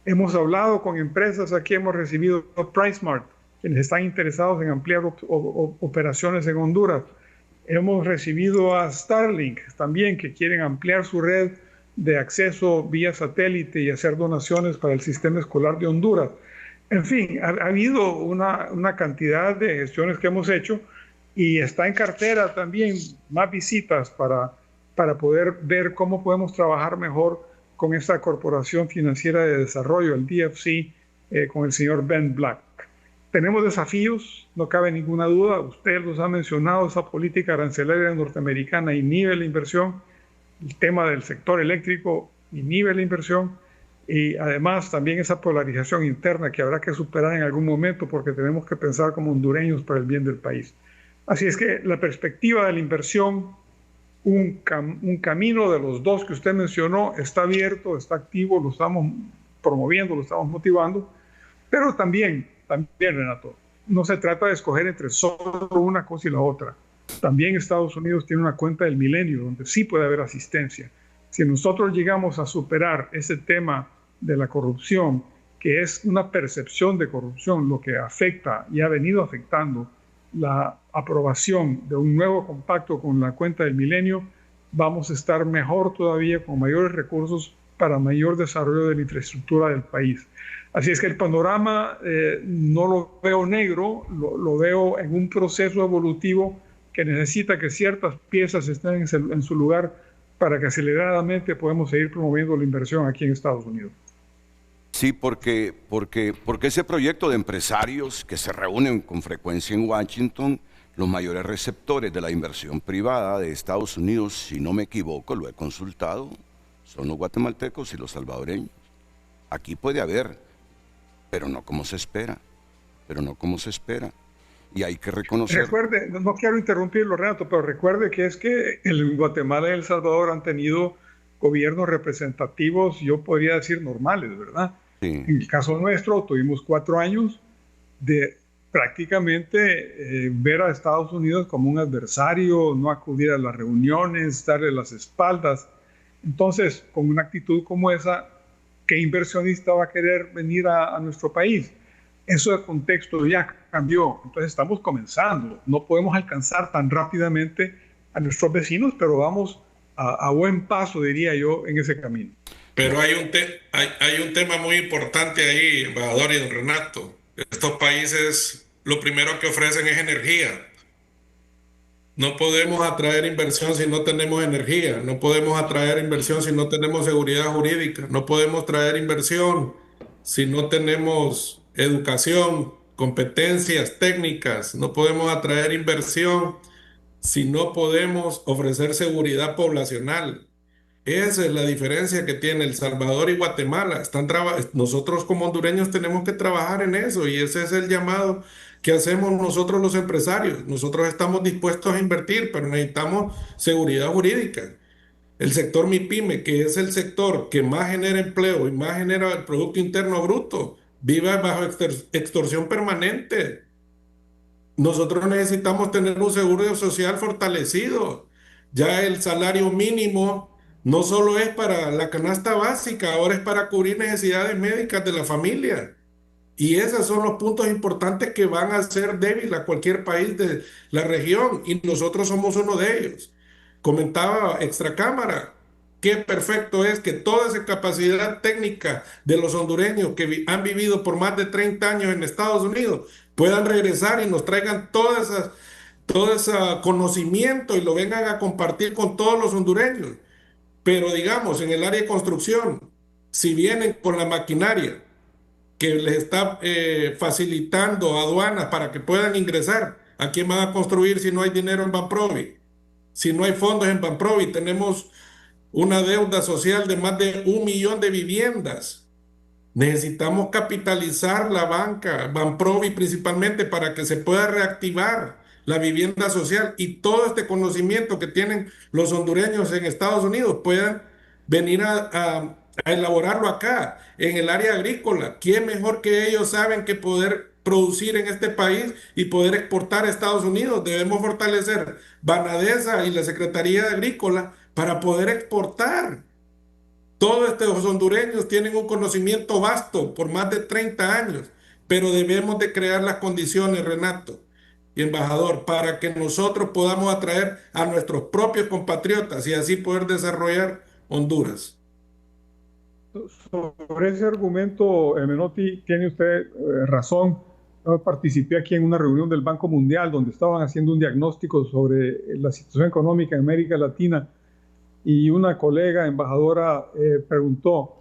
Hemos hablado con empresas, aquí hemos recibido PriceSmart, quienes están interesados en ampliar operaciones en Honduras. Hemos recibido a Starlink también, que quieren ampliar su red de acceso vía satélite y hacer donaciones para el sistema escolar de Honduras. En fin, ha habido una cantidad de gestiones que hemos hecho, y está en cartera también más visitas para poder ver cómo podemos trabajar mejor con esta Corporación Financiera de Desarrollo, el DFC, con el señor Ben Black. Tenemos desafíos, no cabe ninguna duda. Usted los ha mencionado, esa política arancelaria norteamericana inhibe la inversión, el tema del sector eléctrico inhibe la inversión, y además también esa polarización interna que habrá que superar en algún momento, porque tenemos que pensar como hondureños para el bien del país. Así es que la perspectiva de la inversión, un camino de los dos que usted mencionó, está abierto, está activo, lo estamos promoviendo, lo estamos motivando, pero también, Renato, no se trata de escoger entre solo una cosa y la otra. También Estados Unidos tiene una cuenta del milenio donde sí puede haber asistencia. Si nosotros llegamos a superar ese tema de la corrupción, que es una percepción de corrupción, lo que afecta y ha venido afectando la aprobación de un nuevo compacto con la cuenta del milenio, vamos a estar mejor todavía, con mayores recursos para mayor desarrollo de la infraestructura del país. Así es que el panorama no lo veo negro, lo veo en un proceso evolutivo que necesita que ciertas piezas estén en su lugar para que aceleradamente podamos seguir promoviendo la inversión aquí en Estados Unidos. Sí, porque ese proyecto de empresarios que se reúnen con frecuencia en Washington, los mayores receptores de la inversión privada de Estados Unidos, si no me equivoco, lo he consultado, son los guatemaltecos y los salvadoreños. Aquí puede haber, pero no como se espera, Y hay que reconocer... Recuerde, no quiero interrumpirlo, Renato, pero recuerde que es que en Guatemala y El Salvador han tenido gobiernos representativos, yo podría decir normales, ¿verdad? Sí. En el caso nuestro tuvimos 4 años de prácticamente ver a Estados Unidos como un adversario, no acudir a las reuniones, darle las espaldas. Entonces, con una actitud como esa, ¿qué inversionista va a querer venir a nuestro país? Eso de contexto ya cambió, entonces estamos comenzando. No podemos alcanzar tan rápidamente a nuestros vecinos, pero vamos a buen paso, diría yo, en ese camino. Pero hay un tema muy importante ahí, embajador y don Renato. Estos países lo primero que ofrecen es energía. No podemos atraer inversión si no tenemos energía. No podemos atraer inversión si no tenemos seguridad jurídica. No podemos traer inversión si no tenemos educación, competencias técnicas. No podemos atraer inversión si no podemos ofrecer seguridad poblacional. Esa es la diferencia que tiene El Salvador y Guatemala. Nosotros como hondureños tenemos que trabajar en eso, y ese es el llamado que hacemos nosotros los empresarios. Nosotros estamos dispuestos a invertir, pero necesitamos seguridad jurídica. El sector MIPYME, que es el sector que más genera empleo y más genera el Producto Interno Bruto, vive bajo extorsión permanente. Nosotros necesitamos tener un seguro social fortalecido. Ya el salario mínimo no solo es para la canasta básica, ahora es para cubrir necesidades médicas de la familia. Y esos son los puntos importantes que van a hacer débil a cualquier país de la región, y nosotros somos uno de ellos. Comentaba Extracámara, qué perfecto es que toda esa capacidad técnica de los hondureños que han vivido por más de 30 años en Estados Unidos puedan regresar y nos traigan todas esas todo ese conocimiento y lo vengan a compartir con todos los hondureños. Pero digamos, en el área de construcción, si vienen con la maquinaria que les está facilitando aduanas para que puedan ingresar, ¿a quién van a construir si no hay dinero en Banprovi? Si no hay fondos en Banprovi, tenemos una deuda social de más de 1 millón de viviendas. Necesitamos capitalizar la banca, Banprovi principalmente, para que se pueda reactivar la vivienda social y todo este conocimiento que tienen los hondureños en Estados Unidos puedan venir a elaborarlo acá, en el área agrícola. ¿Quién mejor que ellos saben que poder producir en este país y poder exportar a Estados Unidos? Debemos fortalecer Banadesa y la Secretaría Agrícola para poder exportar. Todos estos hondureños tienen un conocimiento vasto por más de 30 años, pero debemos de crear las condiciones, Renato y embajador, para que nosotros podamos atraer a nuestros propios compatriotas y así poder desarrollar Honduras. Sobre ese argumento, Menotti, tiene usted razón. Yo participé aquí en una reunión del Banco Mundial donde estaban haciendo un diagnóstico sobre la situación económica en América Latina y una colega embajadora preguntó,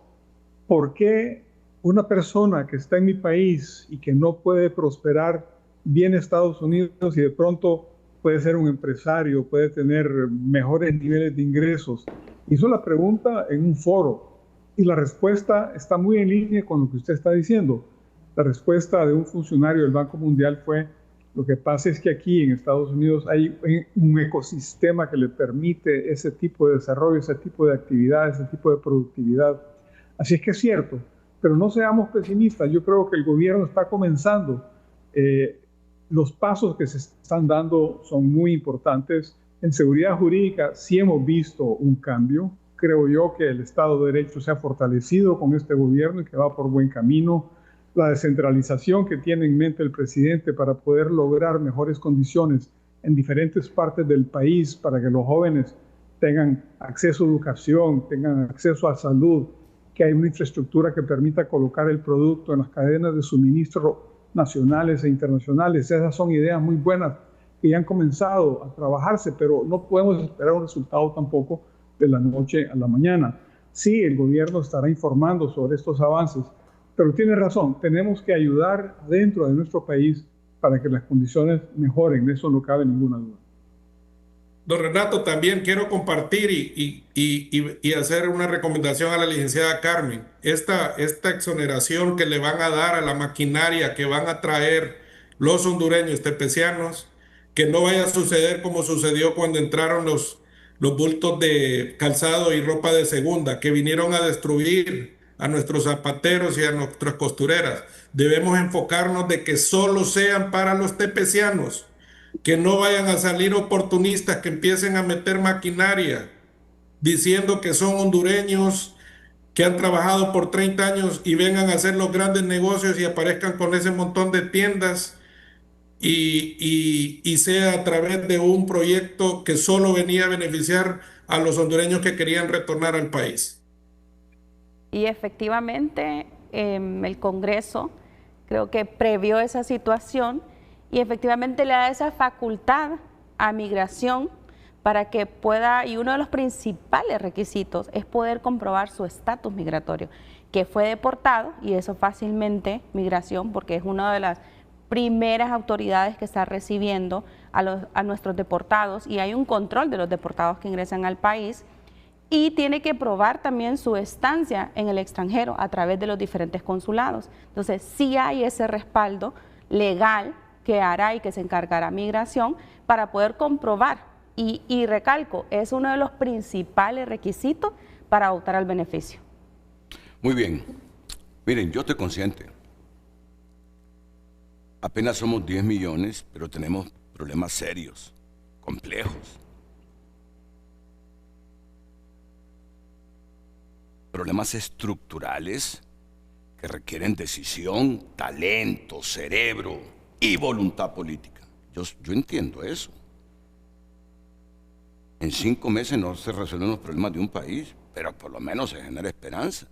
¿por qué una persona que está en mi país y que no puede prosperar viene a Estados Unidos y de pronto puede ser un empresario, puede tener mejores niveles de ingresos? Hizo la pregunta en un foro y la respuesta está muy en línea con lo que usted está diciendo. La respuesta de un funcionario del Banco Mundial fue: lo que pasa es que aquí en Estados Unidos hay un ecosistema que le permite ese tipo de desarrollo, ese tipo de actividad, ese tipo de productividad. Así es que es cierto, pero no seamos pesimistas. Yo creo que el gobierno está comenzando. Los pasos que se están dando son muy importantes. En seguridad jurídica sí hemos visto un cambio. Creo yo que el Estado de Derecho se ha fortalecido con este gobierno y que va por buen camino. La descentralización que tiene en mente el presidente para poder lograr mejores condiciones en diferentes partes del país para que los jóvenes tengan acceso a educación, tengan acceso a salud, que hay una infraestructura que permita colocar el producto en las cadenas de suministro nacionales e internacionales. Esas son ideas muy buenas que ya han comenzado a trabajarse, pero no podemos esperar un resultado tampoco de la noche a la mañana. Sí, el gobierno estará informando sobre estos avances, pero tiene razón, tenemos que ayudar dentro de nuestro país para que las condiciones mejoren, de eso no cabe ninguna duda. Don Renato, también quiero compartir y hacer una recomendación a la licenciada Carmen. Esta exoneración que le van a dar a la maquinaria que van a traer los hondureños tepecianos, que no vaya a suceder como sucedió cuando entraron los bultos de calzado y ropa de segunda, que vinieron a destruir a nuestros zapateros y a nuestras costureras. Debemos enfocarnos de que solo sean para los tepecianos, que no vayan a salir oportunistas que empiecen a meter maquinaria diciendo que son hondureños que han trabajado por 30 años y vengan a hacer los grandes negocios y aparezcan con ese montón de tiendas y sea a través de un proyecto que solo venía a beneficiar a los hondureños que querían retornar al país. Y efectivamente el Congreso creo que previó esa situación y efectivamente le da esa facultad a Migración para que pueda, y uno de los principales requisitos es poder comprobar su estatus migratorio, que fue deportado, y eso fácilmente Migración, porque es una de las primeras autoridades que está recibiendo a nuestros deportados, y hay un control de los deportados que ingresan al país, y tiene que probar también su estancia en el extranjero a través de los diferentes consulados. Entonces sí hay ese respaldo legal que hará y que se encargará Migración para poder comprobar, y recalco, es uno de los principales requisitos para optar al beneficio. Muy bien. Miren, yo estoy consciente. Apenas somos 10 millones, pero tenemos problemas serios, complejos. Problemas estructurales que requieren decisión, talento, cerebro y voluntad política. Yo entiendo eso. En 5 meses no se resuelven los problemas de un país, pero por lo menos se genera esperanza.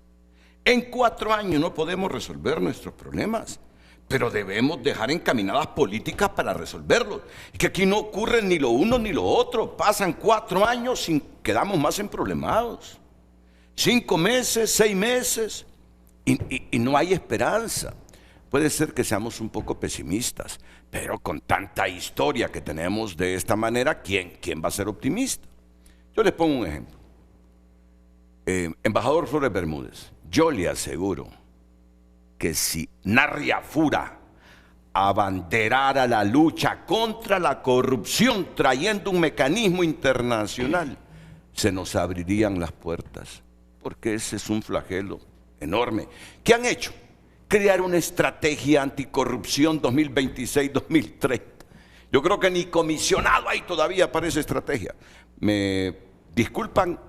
En 4 años no podemos resolver nuestros problemas, pero debemos dejar encaminadas políticas para resolverlo. Es que aquí no ocurre ni lo uno ni lo otro. Pasan 4 años y quedamos más emproblemados. 5 meses, 6 meses y no hay esperanza. Puede ser que seamos un poco pesimistas, pero con tanta historia que tenemos de esta manera, ¿quién va a ser optimista? Yo les pongo un ejemplo. Embajador Flores Bermúdez, yo le aseguro que si Narria Fura abanderara la lucha contra la corrupción trayendo un mecanismo internacional, se nos abrirían las puertas, porque ese es un flagelo enorme. ¿Qué han hecho? Crear una estrategia anticorrupción 2026-2030. Yo creo que ni comisionado hay todavía para esa estrategia. Me disculpan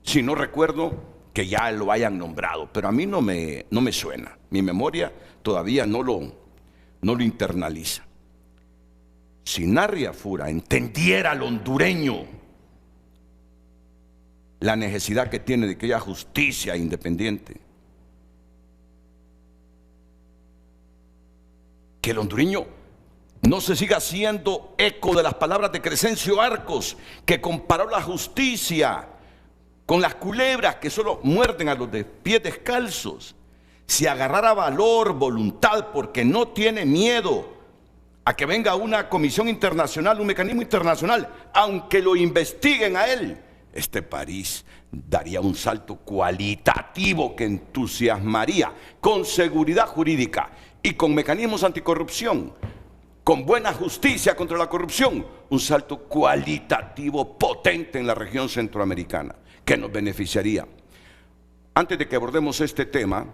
si no recuerdo que ya lo hayan nombrado, pero a mí no me suena. Mi memoria todavía no lo internaliza. Si Narria Fura entendiera al hondureño la necesidad que tiene de que haya justicia independiente, que el hondureño no se siga haciendo eco de las palabras de Crescencio Arcos, que comparó la justicia con las culebras que solo muerden a los de pies descalzos. Si agarrara valor, voluntad, porque no tiene miedo a que venga una comisión internacional, un mecanismo internacional, aunque lo investiguen a él, este país daría un salto cualitativo que entusiasmaría, con seguridad jurídica y con mecanismos anticorrupción, con buena justicia contra la corrupción, un salto cualitativo potente en la región centroamericana, que nos beneficiaría. Antes de que abordemos este tema,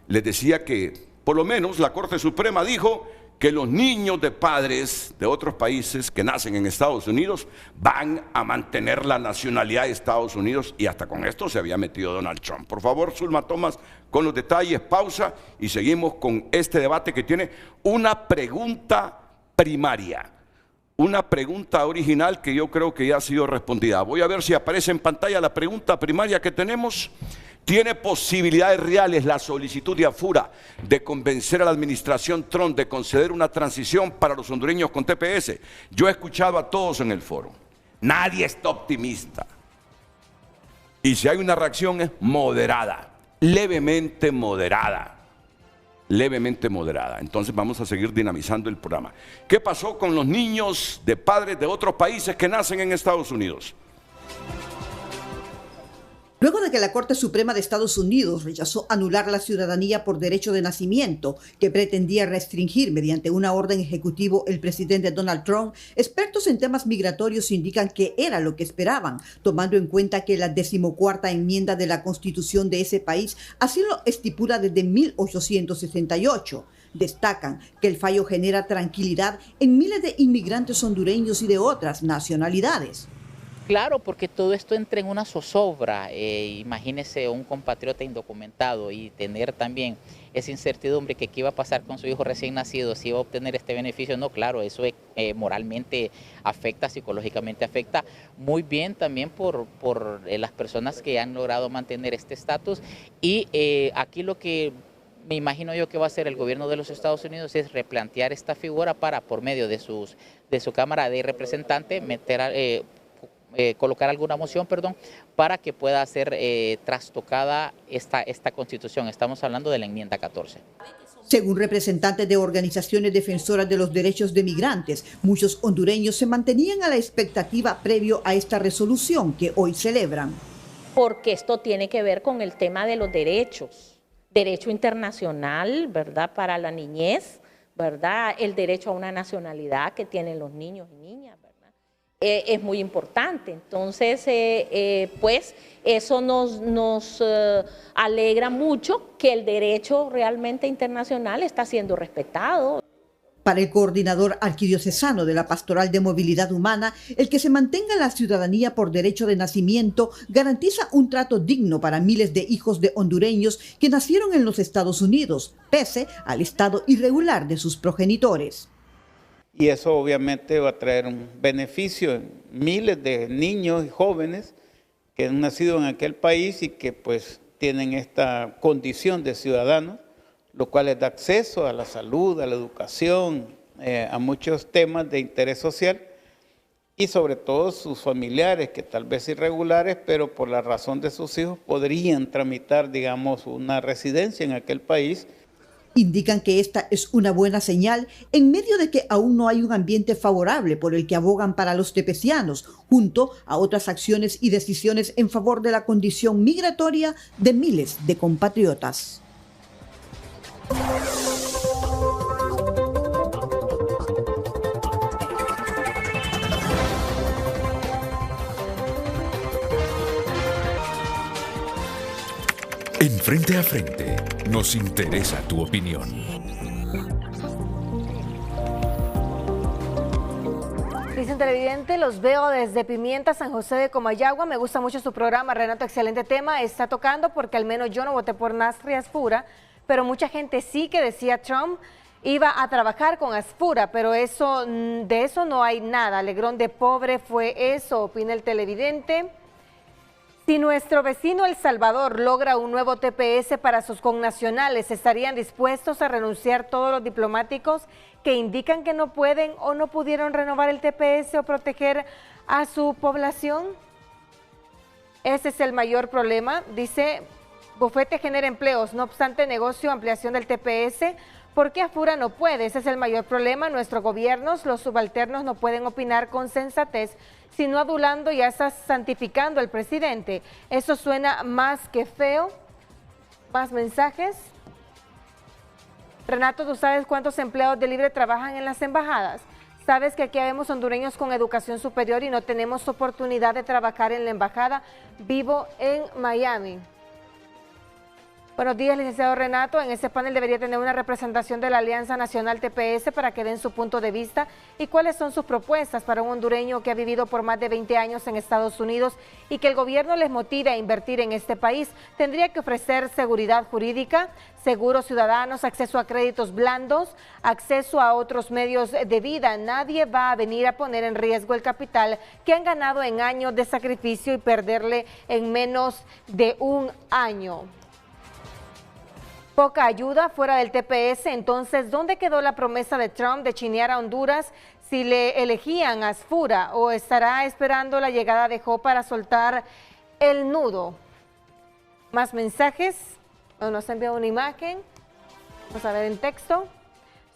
les decía que por lo menos la Corte Suprema dijo que los niños de padres de otros países que nacen en Estados Unidos van a mantener la nacionalidad de Estados Unidos, y hasta con esto se había metido Donald Trump. Por favor, Zulma Thomas, con los detalles, pausa y seguimos con este debate que tiene una pregunta primaria. Una pregunta original que yo creo que ya ha sido respondida. Voy a ver si aparece en pantalla la pregunta primaria que tenemos. ¿Tiene posibilidades reales la solicitud de AFURA de convencer a la administración Trump de conceder una transición para los hondureños con TPS? Yo he escuchado a todos en el foro. Nadie está optimista. Y si hay una reacción es moderada, levemente moderada. Levemente moderada. Entonces vamos a seguir dinamizando el programa. ¿Qué pasó con los niños de padres de otros países que nacen en Estados Unidos? Luego de que la Corte Suprema de Estados Unidos rechazó anular la ciudadanía por derecho de nacimiento que pretendía restringir mediante una orden ejecutivo el presidente Donald Trump, expertos en temas migratorios indican que era lo que esperaban, tomando en cuenta que la 14ª enmienda de la Constitución de ese país así lo estipula desde 1868. Destacan que el fallo genera tranquilidad en miles de inmigrantes hondureños y de otras nacionalidades. Claro, porque todo esto entra en una zozobra. Imagínese un compatriota indocumentado y tener también esa incertidumbre que qué iba a pasar con su hijo recién nacido, si iba a obtener este beneficio. No, claro, eso moralmente afecta, psicológicamente afecta. Muy bien también por las personas que han logrado mantener este estatus. Y aquí lo que me imagino yo que va a hacer el gobierno de los Estados Unidos es replantear esta figura para, por medio de su Cámara de Representantes, colocar alguna moción, para que pueda ser trastocada esta Constitución. Estamos hablando de la enmienda 14. Según representantes de organizaciones defensoras de los derechos de migrantes, muchos hondureños se mantenían a la expectativa previo a esta resolución que hoy celebran. Porque esto tiene que ver con el tema de los derechos, derecho internacional, ¿verdad?, para la niñez, ¿verdad?, el derecho a una nacionalidad que tienen los niños y niñas, ¿verdad? Es muy importante. Entonces, pues eso nos alegra mucho que el derecho realmente internacional está siendo respetado. Para el coordinador arquidiocesano de la Pastoral de Movilidad Humana, el que se mantenga la ciudadanía por derecho de nacimiento garantiza un trato digno para miles de hijos de hondureños que nacieron en los Estados Unidos, pese al estado irregular de sus progenitores. Y eso obviamente va a traer un beneficio en miles de niños y jóvenes que han nacido en aquel país y que pues tienen esta condición de ciudadanos lo cual les da acceso a la salud, a la educación, a muchos temas de interés social, y sobre todo sus familiares, que tal vez irregulares, pero por la razón de sus hijos podrían tramitar, digamos, una residencia en aquel país. Indican que esta es una buena señal en medio de que aún no hay un ambiente favorable por el que abogan para los tepecianos, junto a otras acciones y decisiones en favor de la condición migratoria de miles de compatriotas. En Frente a Frente nos interesa tu opinión. Dice un televidente, los veo desde Pimienta, San José de Comayagua. Me gusta mucho su programa, Renato, excelente tema. Está tocando porque al menos yo no voté por Nasri Asfura, pero mucha gente sí que decía Trump iba a trabajar con Asfura, pero de eso no hay nada. Alegrón de pobre fue eso, opina el televidente. Si nuestro vecino El Salvador logra un nuevo TPS para sus connacionales, ¿estarían dispuestos a renunciar todos los diplomáticos que indican que no pueden o no pudieron renovar el TPS o proteger a su población? Ese es el mayor problema. Dice, bufete genera empleos, no obstante negocio, ampliación del TPS. ¿Por qué Asfura no puede? Ese es el mayor problema. Nuestros gobiernos, los subalternos, no pueden opinar con sensatez, sino adulando y hasta santificando al presidente. Eso suena más que feo. Más mensajes. Renato, ¿tú sabes cuántos empleados de libre trabajan en las embajadas? ¿Sabes que aquí habemos hondureños con educación superior y no tenemos oportunidad de trabajar en la embajada? Vivo en Miami. Buenos días, licenciado Renato. En este panel debería tener una representación de la Alianza Nacional TPS para que den su punto de vista y cuáles son sus propuestas para un hondureño que ha vivido por más de 20 años en Estados Unidos y que el gobierno les motive a invertir en este país. Tendría que ofrecer seguridad jurídica, seguros ciudadanos, acceso a créditos blandos, acceso a otros medios de vida. Nadie va a venir a poner en riesgo el capital que han ganado en años de sacrificio y perderle en menos de un año. Poca ayuda fuera del TPS, entonces, ¿dónde quedó la promesa de Trump de chinear a Honduras si le elegían a Asfura? ¿O estará esperando la llegada de Joe para soltar el nudo? Más mensajes, nos envía una imagen, vamos a ver en texto.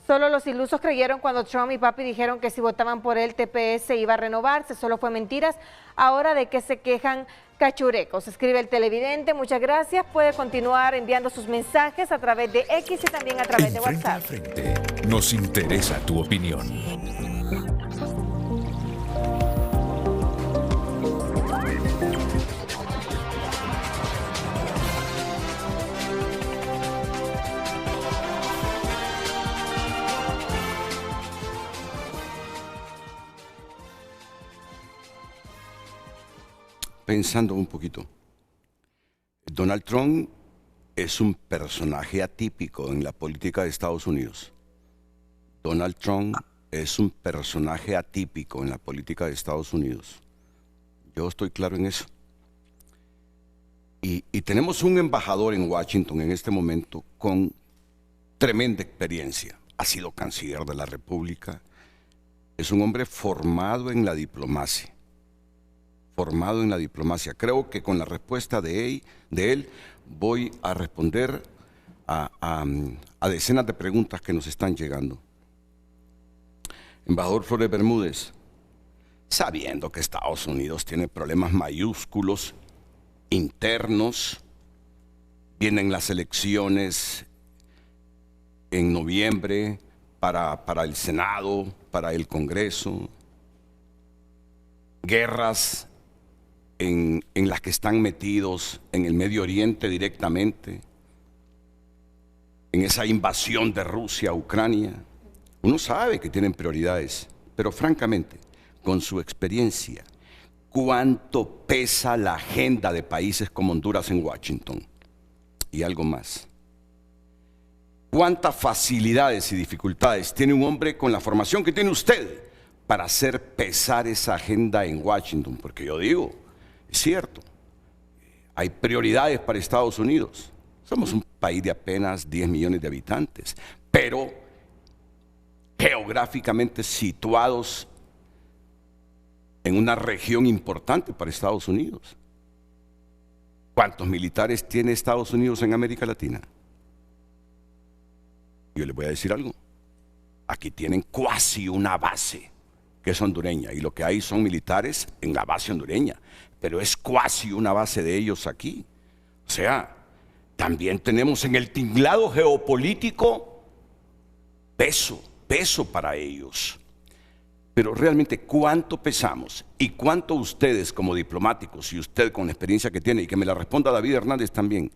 Solo los ilusos creyeron cuando Trump y Papi dijeron que si votaban por él, TPS iba a renovarse, solo fue mentiras. Ahora de qué se quejan cachurecos, escribe el televidente. Muchas gracias, puede continuar enviando sus mensajes a través de X y también a través de WhatsApp. Frente a Frente, nos interesa tu opinión. Pensando un poquito, Donald Trump es un personaje atípico en la política de Estados Unidos. Donald Trump es un personaje atípico en la política de Estados Unidos. Yo estoy claro en eso. Y tenemos un embajador en Washington en este momento con tremenda experiencia. Ha sido canciller de la República. Es un hombre formado en la diplomacia. Creo que con la respuesta de él voy a responder a decenas de preguntas que nos están llegando. Embajador Flores Bermúdez, sabiendo que Estados Unidos tiene problemas mayúsculos internos, vienen las elecciones en noviembre para el Senado, para el Congreso, guerras en las que están metidos en el Medio Oriente directamente, en esa invasión de Rusia a Ucrania. Uno sabe que tienen prioridades, pero francamente, con su experiencia, ¿cuánto pesa la agenda de países como Honduras en Washington? Y algo más. ¿Cuántas facilidades y dificultades tiene un hombre con la formación que tiene usted para hacer pesar esa agenda en Washington? Porque yo digo, es cierto, hay prioridades para Estados Unidos. Somos un país de apenas 10 millones de habitantes, pero geográficamente situados en una región importante para Estados Unidos. ¿Cuántos militares tiene Estados Unidos en América Latina? Yo les voy a decir algo. Aquí tienen casi una base, que es hondureña, y lo que hay son militares en la base hondureña, pero es casi una base de ellos aquí. O sea, también tenemos en el tinglado geopolítico peso para ellos. Pero realmente, ¿cuánto pesamos? ¿Y cuánto ustedes como diplomáticos, y usted con la experiencia que tiene, y que me la responda David Hernández también,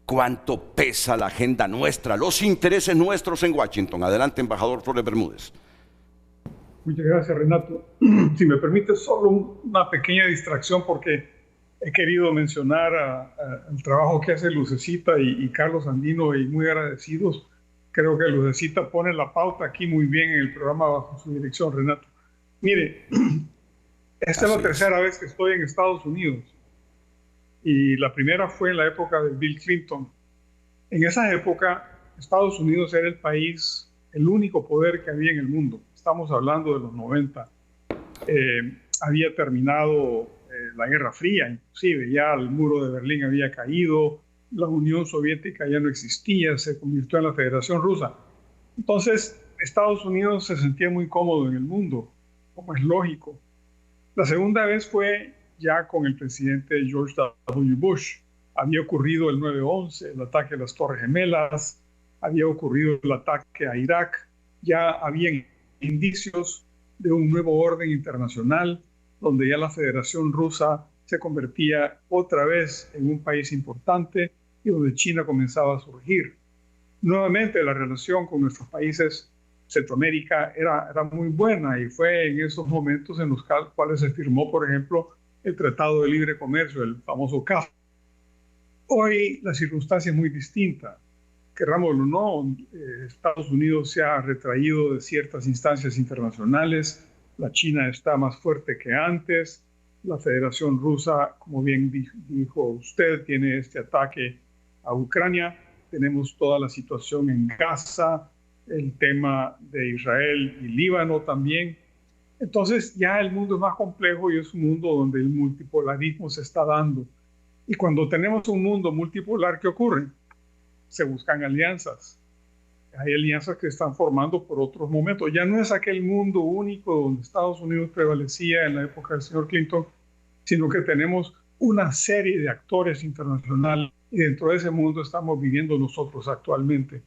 cuánto pesa la agenda nuestra, los intereses nuestros en Washington? Adelante, embajador Flores Bermúdez. Muchas gracias, Renato. Si me permite, solo una pequeña distracción, porque he querido mencionar el trabajo que hace Lucecita y Carlos Andino, y muy agradecidos. Creo que Lucecita pone la pauta aquí muy bien en el programa bajo su dirección, Renato. Mire, esta es la tercera vez que estoy en Estados Unidos, y la primera fue en la época de Bill Clinton. En esa época, Estados Unidos era el país, el único poder que había en el mundo. Estamos hablando de los 90. Había terminado la Guerra Fría, inclusive ya el muro de Berlín había caído, la Unión Soviética ya no existía, se convirtió en la Federación Rusa. Entonces, Estados Unidos se sentía muy cómodo en el mundo, como es lógico. La segunda vez fue ya con el presidente George W. Bush. Había ocurrido el 9/11, el ataque a las Torres Gemelas, había ocurrido el ataque a Irak, ya había indicios de un nuevo orden internacional, donde ya la Federación Rusa se convertía otra vez en un país importante y donde China comenzaba a surgir. Nuevamente, la relación con nuestros países Centroamérica era muy buena, y fue en esos momentos en los cuales se firmó, por ejemplo, el Tratado de Libre Comercio, el famoso CAF. Hoy la circunstancia es muy distinta. Querrámoslo o no, Estados Unidos se ha retraído de ciertas instancias internacionales, la China está más fuerte que antes, la Federación Rusa, como bien dijo usted, tiene este ataque a Ucrania, tenemos toda la situación en Gaza, el tema de Israel y Líbano también. Entonces ya el mundo es más complejo, y es un mundo donde el multipolarismo se está dando. Y cuando tenemos un mundo multipolar, ¿qué ocurre? Se buscan alianzas. Hay alianzas que están formando por otros momentos. Ya no es aquel mundo único donde Estados Unidos prevalecía en la época del señor Clinton, sino que tenemos una serie de actores internacionales, y dentro de ese mundo estamos viviendo nosotros actualmente.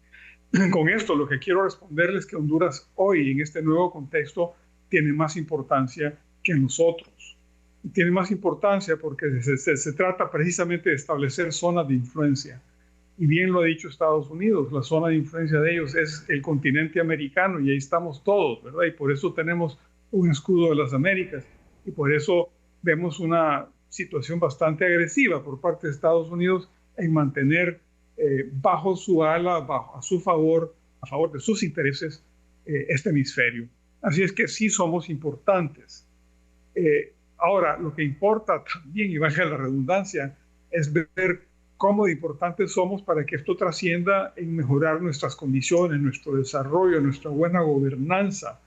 Con esto, lo que quiero responderles es que Honduras hoy, en este nuevo contexto, tiene más importancia que nosotros. Tiene más importancia porque se trata precisamente de establecer zonas de influencia. Y bien lo ha dicho Estados Unidos, la zona de influencia de ellos es el continente americano, y ahí estamos todos, ¿verdad? Y por eso tenemos un escudo de las Américas, y por eso vemos una situación bastante agresiva por parte de Estados Unidos en mantener bajo su ala, a favor de sus intereses, este hemisferio. Así es que sí somos importantes. Ahora, lo que importa también, y valga la redundancia, es ver cómo de importantes somos para que esto trascienda en mejorar nuestras condiciones, nuestro desarrollo, nuestra buena gobernanza,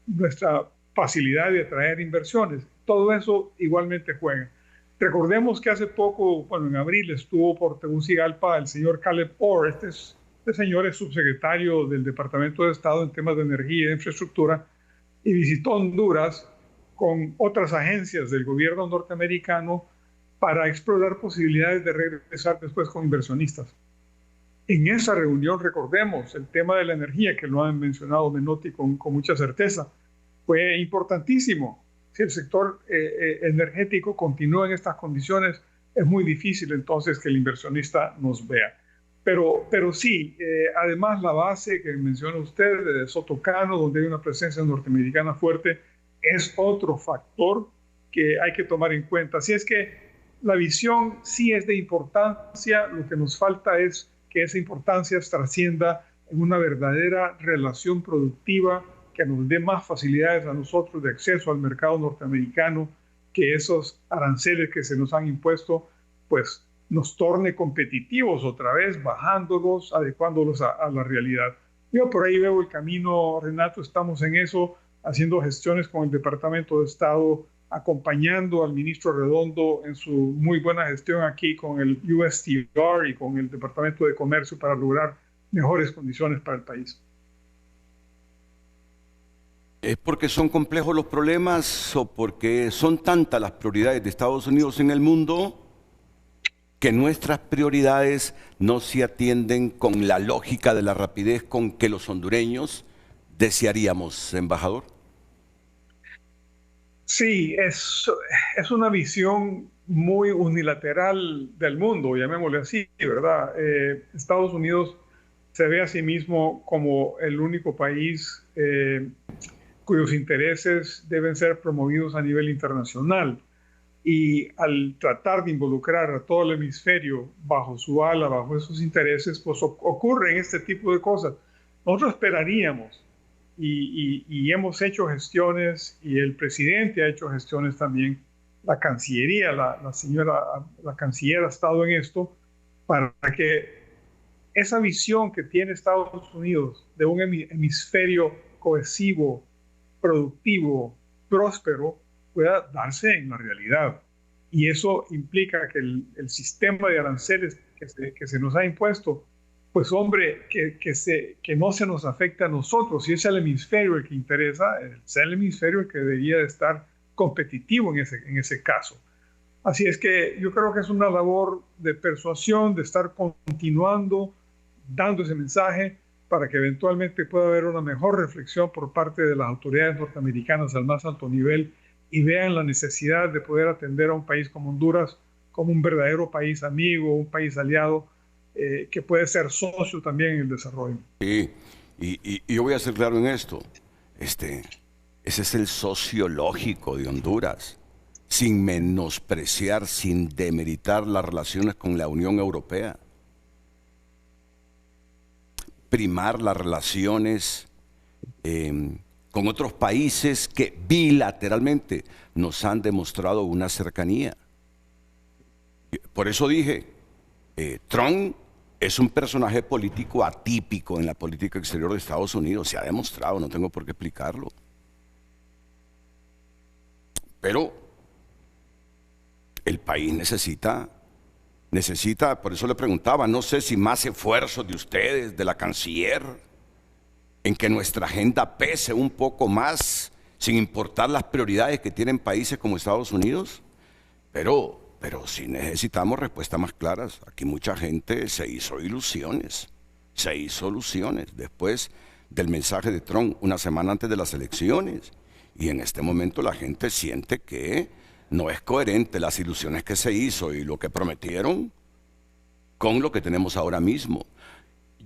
nuestra facilidad de atraer inversiones. Todo eso igualmente juega. Recordemos que hace poco, en abril, estuvo por Tegucigalpa el señor Caleb Orr. Este señor es subsecretario del Departamento de Estado en temas de energía e infraestructura, y visitó Honduras con otras agencias del gobierno norteamericano para explorar posibilidades de regresar después con inversionistas. En esa reunión, recordemos, el tema de la energía, que lo han mencionado Menotti con mucha certeza, fue importantísimo. Si el sector energético continúa en estas condiciones, es muy difícil entonces que el inversionista nos vea. Pero sí, además la base que menciona usted de Sotocano, donde hay una presencia norteamericana fuerte, es otro factor que hay que tomar en cuenta. Así es que la visión sí es de importancia, lo que nos falta es que esa importancia trascienda en una verdadera relación productiva que nos dé más facilidades a nosotros de acceso al mercado norteamericano, que esos aranceles que se nos han impuesto pues nos torne competitivos otra vez, bajándolos, adecuándolos a la realidad. Yo por ahí veo el camino, Renato, estamos en eso, haciendo gestiones con el Departamento de Estado, acompañando al ministro Redondo en su muy buena gestión aquí con el USTR y con el Departamento de Comercio para lograr mejores condiciones para el país. ¿Es porque son complejos los problemas o porque son tantas las prioridades de Estados Unidos en el mundo que nuestras prioridades no se atienden con la lógica de la rapidez con que los hondureños desearíamos, embajador? Sí, es una visión muy unilateral del mundo, llamémosle así, ¿verdad? Estados Unidos se ve a sí mismo como el único país cuyos intereses deben ser promovidos a nivel internacional. Y al tratar de involucrar a todo el hemisferio bajo su ala, bajo esos intereses, pues ocurren este tipo de cosas. Nosotros esperaríamos, y hemos hecho gestiones, y el presidente ha hecho gestiones también, la Cancillería, la canciller ha estado en esto, para que esa visión que tiene Estados Unidos de un hemisferio cohesivo, productivo, próspero, pueda darse en la realidad. Y eso implica que el sistema de aranceles que se nos ha impuesto, pues hombre, que no se nos afecte a nosotros. Si es el hemisferio el que interesa, es el hemisferio el que debería de estar competitivo en ese caso. Así es que yo creo que es una labor de persuasión, de estar continuando, dando ese mensaje, para que eventualmente pueda haber una mejor reflexión por parte de las autoridades norteamericanas al más alto nivel y vean la necesidad de poder atender a un país como Honduras como un verdadero país amigo, un país aliado que puede ser socio también en el desarrollo. Sí, y yo voy a ser claro en esto. Ese es el sociológico de Honduras, sin menospreciar, sin demeritar las relaciones con la Unión Europea. Primar las relaciones con otros países que bilateralmente nos han demostrado una cercanía. Por eso dije, Trump es un personaje político atípico en la política exterior de Estados Unidos, se ha demostrado, no tengo por qué explicarlo. Pero el país necesita, por eso le preguntaba, no sé si más esfuerzos de ustedes, de la canciller, en que nuestra agenda pese un poco más, sin importar las prioridades que tienen países como Estados Unidos, pero sí necesitamos respuestas más claras. Aquí mucha gente se hizo ilusiones después del mensaje de Trump una semana antes de las elecciones, y en este momento la gente siente que no es coherente las ilusiones que se hizo y lo que prometieron con lo que tenemos ahora mismo.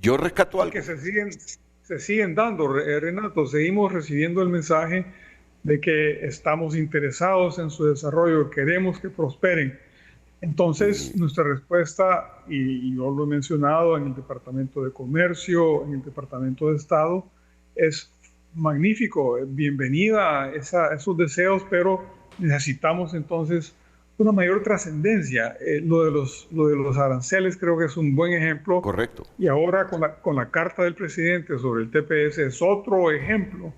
Yo rescato algo. Que se siguen dando, Renato, seguimos recibiendo el mensaje de que estamos interesados en su desarrollo, queremos que prosperen. Entonces, nuestra respuesta, y yo lo he mencionado en el Departamento de Comercio, en el Departamento de Estado, es magnífico, bienvenida a esos deseos, pero necesitamos entonces una mayor trascendencia. Lo de los aranceles creo que es un buen ejemplo. Correcto. Y ahora con la carta del presidente sobre el TPS es otro ejemplo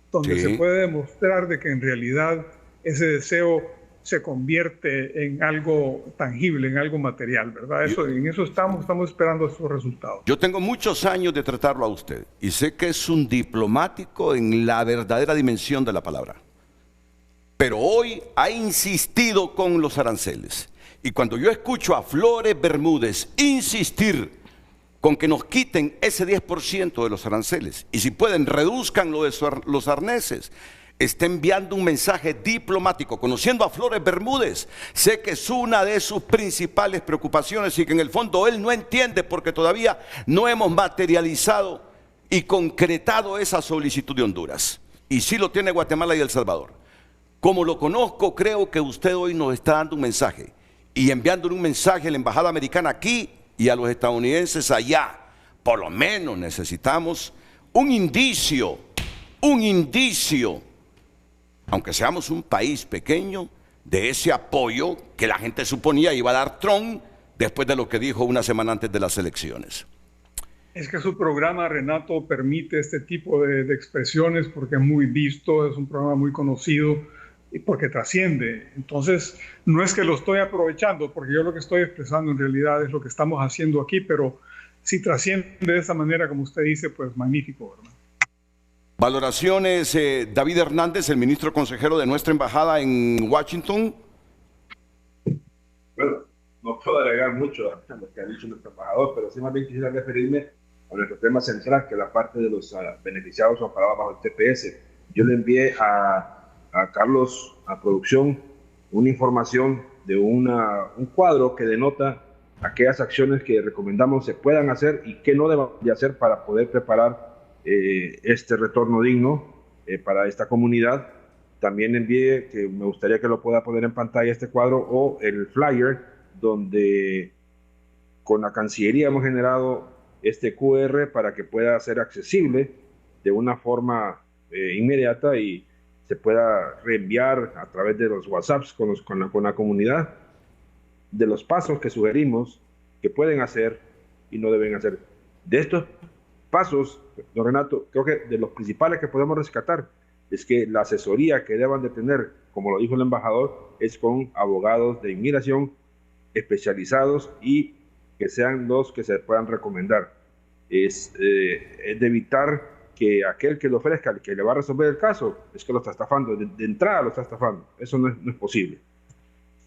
donde se puede demostrar de que en realidad ese deseo se convierte en algo tangible, en algo material, ¿verdad? En eso estamos esperando esos resultados. Yo tengo muchos años de tratarlo a usted y sé que es un diplomático en la verdadera dimensión de la palabra. Pero hoy ha insistido con los aranceles. Y cuando yo escucho a Flores Bermúdez insistir con que nos quiten ese 10% de los aranceles, y si pueden reduzcan lo de los arneses, está enviando un mensaje diplomático. Conociendo a Flores Bermúdez, sé que es una de sus principales preocupaciones y que en el fondo él no entiende porque todavía no hemos materializado y concretado esa solicitud de Honduras. Y sí lo tiene Guatemala y El Salvador. Como lo conozco, creo que usted hoy nos está dando un mensaje y enviándole un mensaje a la embajada americana aquí y a los estadounidenses allá. Por lo menos necesitamos un indicio, aunque seamos un país pequeño, de ese apoyo que la gente suponía iba a dar Trump después de lo que dijo una semana antes de las elecciones. Es que su programa, Renato, permite este tipo de expresiones porque es muy visto, es un programa muy conocido y porque trasciende. Entonces, no es que lo estoy aprovechando, porque yo lo que estoy expresando en realidad es lo que estamos haciendo aquí, pero si trasciende de esa manera, como usted dice, pues magnífico, ¿verdad? Valoraciones, David Hernández, el ministro consejero de nuestra embajada en Washington. Bueno, no puedo agregar mucho a lo que ha dicho nuestro embajador, pero sí más bien quisiera referirme a nuestro tema central, que es la parte de los beneficiados o amparados bajo el TPS. Yo le envié a Carlos, a producción, una información de un cuadro que denota aquellas acciones que recomendamos se puedan hacer y que no deban de hacer para poder preparar este retorno digno para esta comunidad. También envié, que me gustaría que lo pueda poner en pantalla, este cuadro o el flyer, donde con la Cancillería hemos generado este QR para que pueda ser accesible de una forma inmediata y se pueda reenviar a través de los WhatsApps con la comunidad de los pasos que sugerimos que pueden hacer y no deben hacer. De estos pasos, don Renato, creo que de los principales que podemos rescatar es que la asesoría que deban de tener, como lo dijo el embajador, es con abogados de inmigración especializados y que sean los que se puedan recomendar. Es de evitar que aquel que lo ofrezca, el que le va a resolver el caso, es que lo está estafando, de entrada lo está estafando. Eso no es posible.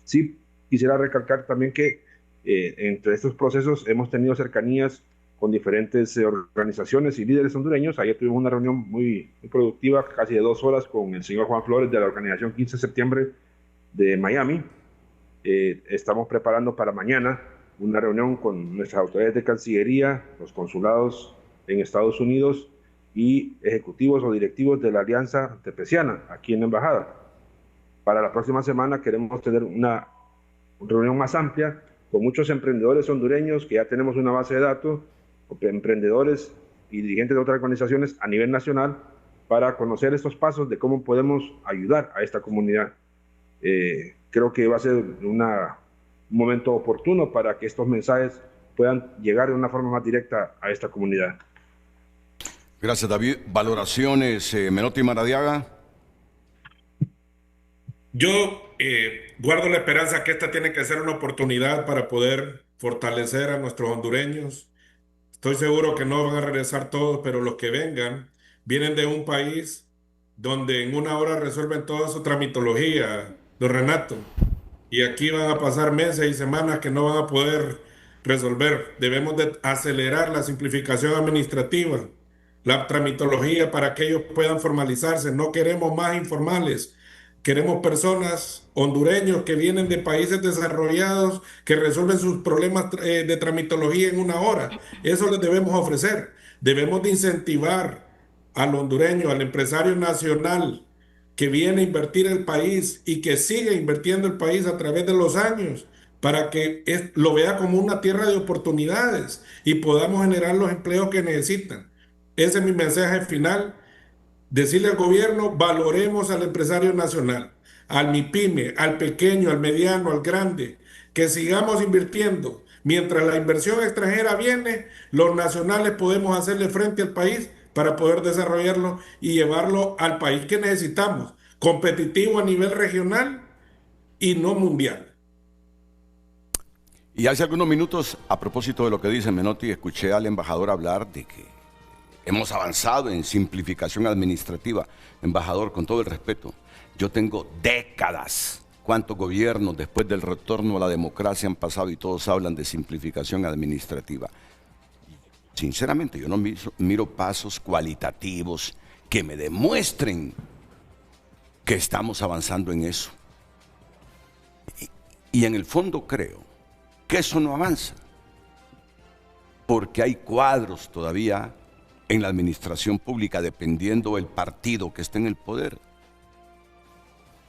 Sí, quisiera recalcar también que entre estos procesos hemos tenido cercanías con diferentes organizaciones y líderes hondureños. Ayer tuvimos una reunión muy productiva, casi de 2 horas, con el señor Juan Flores de la organización 15 de septiembre de Miami. Estamos preparando para mañana una reunión con nuestras autoridades de Cancillería, los consulados en Estados Unidos y ejecutivos o directivos de la Alianza Tepeciana aquí en la Embajada. Para la próxima semana queremos tener una reunión más amplia con muchos emprendedores hondureños que ya tenemos una base de datos, emprendedores y dirigentes de otras organizaciones a nivel nacional para conocer estos pasos de cómo podemos ayudar a esta comunidad. Creo que va a ser un momento oportuno para que estos mensajes puedan llegar de una forma más directa a esta comunidad. Gracias, David. Valoraciones, Menotti Maradiaga. Yo guardo la esperanza que esta tiene que ser una oportunidad para poder fortalecer a nuestros hondureños. Estoy seguro que no van a regresar todos, pero los que vengan vienen de un país donde en una hora resuelven toda su tramitología, don Renato. Y aquí van a pasar meses y semanas que no van a poder resolver. Debemos de acelerar la simplificación administrativa, la tramitología para que ellos puedan formalizarse. No queremos más informales. Queremos personas hondureños que vienen de países desarrollados que resuelven sus problemas de tramitología en una hora. Eso les debemos ofrecer. Debemos de incentivar al hondureño, al empresario nacional que viene a invertir en el país y que sigue invirtiendo el país a través de los años para que lo vea como una tierra de oportunidades y podamos generar los empleos que necesitan. Ese es mi mensaje final. Decirle al gobierno, valoremos al empresario nacional, al MIPYME, al pequeño, al mediano, al grande, que sigamos invirtiendo. Mientras la inversión extranjera viene, los nacionales podemos hacerle frente al país para poder desarrollarlo y llevarlo al país que necesitamos, competitivo a nivel regional y no mundial. Y hace algunos minutos, a propósito de lo que dice Menotti, escuché al embajador hablar de que hemos avanzado en simplificación administrativa. Embajador, con todo el respeto, yo tengo décadas. ¿Cuántos gobiernos después del retorno a la democracia han pasado y todos hablan de simplificación administrativa? Sinceramente, yo no miro pasos cualitativos que me demuestren que estamos avanzando en eso. Y en el fondo creo que eso no avanza, porque hay cuadros todavía en la administración pública, dependiendo del partido que esté en el poder,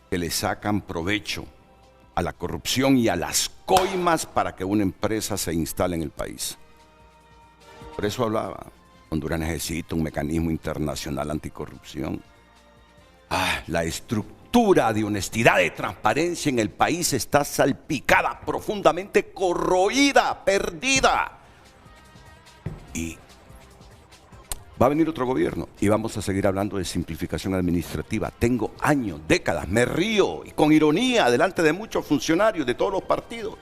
que le sacan provecho a la corrupción y a las coimas para que una empresa se instale en el país. Por eso hablaba, Honduras necesita un mecanismo internacional anticorrupción. La estructura cultura de honestidad, de transparencia en el país está salpicada, profundamente corroída, perdida. Y va a venir otro gobierno y vamos a seguir hablando de simplificación administrativa. Tengo años, décadas, me río y con ironía delante de muchos funcionarios de todos los partidos.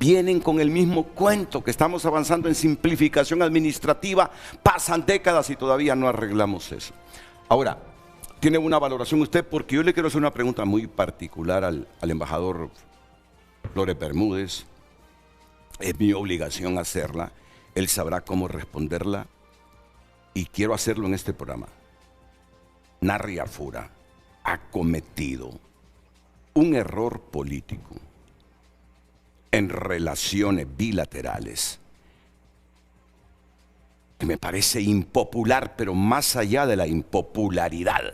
Vienen con el mismo cuento, que estamos avanzando en simplificación administrativa, pasan décadas y todavía no arreglamos eso. Ahora, ¿tiene una valoración usted? Porque yo le quiero hacer una pregunta muy particular al embajador Flores Bermúdez. Es mi obligación hacerla, él sabrá cómo responderla y quiero hacerlo en este programa. Narria Fura ha cometido un error político en relaciones bilaterales que me parece impopular, pero más allá de la impopularidad,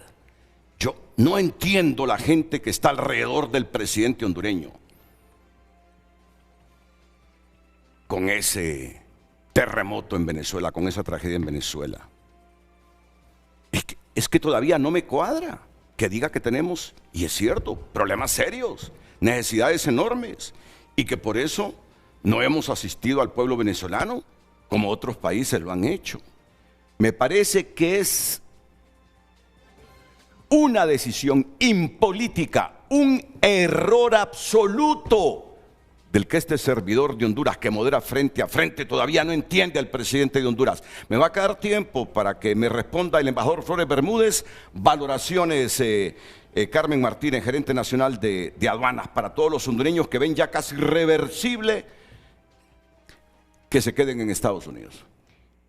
yo no entiendo la gente que está alrededor del presidente hondureño con ese terremoto en Venezuela, con esa tragedia en Venezuela. Es que todavía no me cuadra que diga que tenemos, y es cierto, problemas serios, necesidades enormes, y que por eso no hemos asistido al pueblo venezolano como otros países lo han hecho. Me parece que es una decisión impolítica, un error absoluto del que este servidor de Honduras, que modera Frente a Frente, todavía no entiende al presidente de Honduras. Me va a quedar tiempo para que me responda el embajador Flores Bermúdez. Valoraciones, Carmen Martínez, gerente nacional de aduanas, para todos los hondureños que ven ya casi irreversible que se queden en Estados Unidos.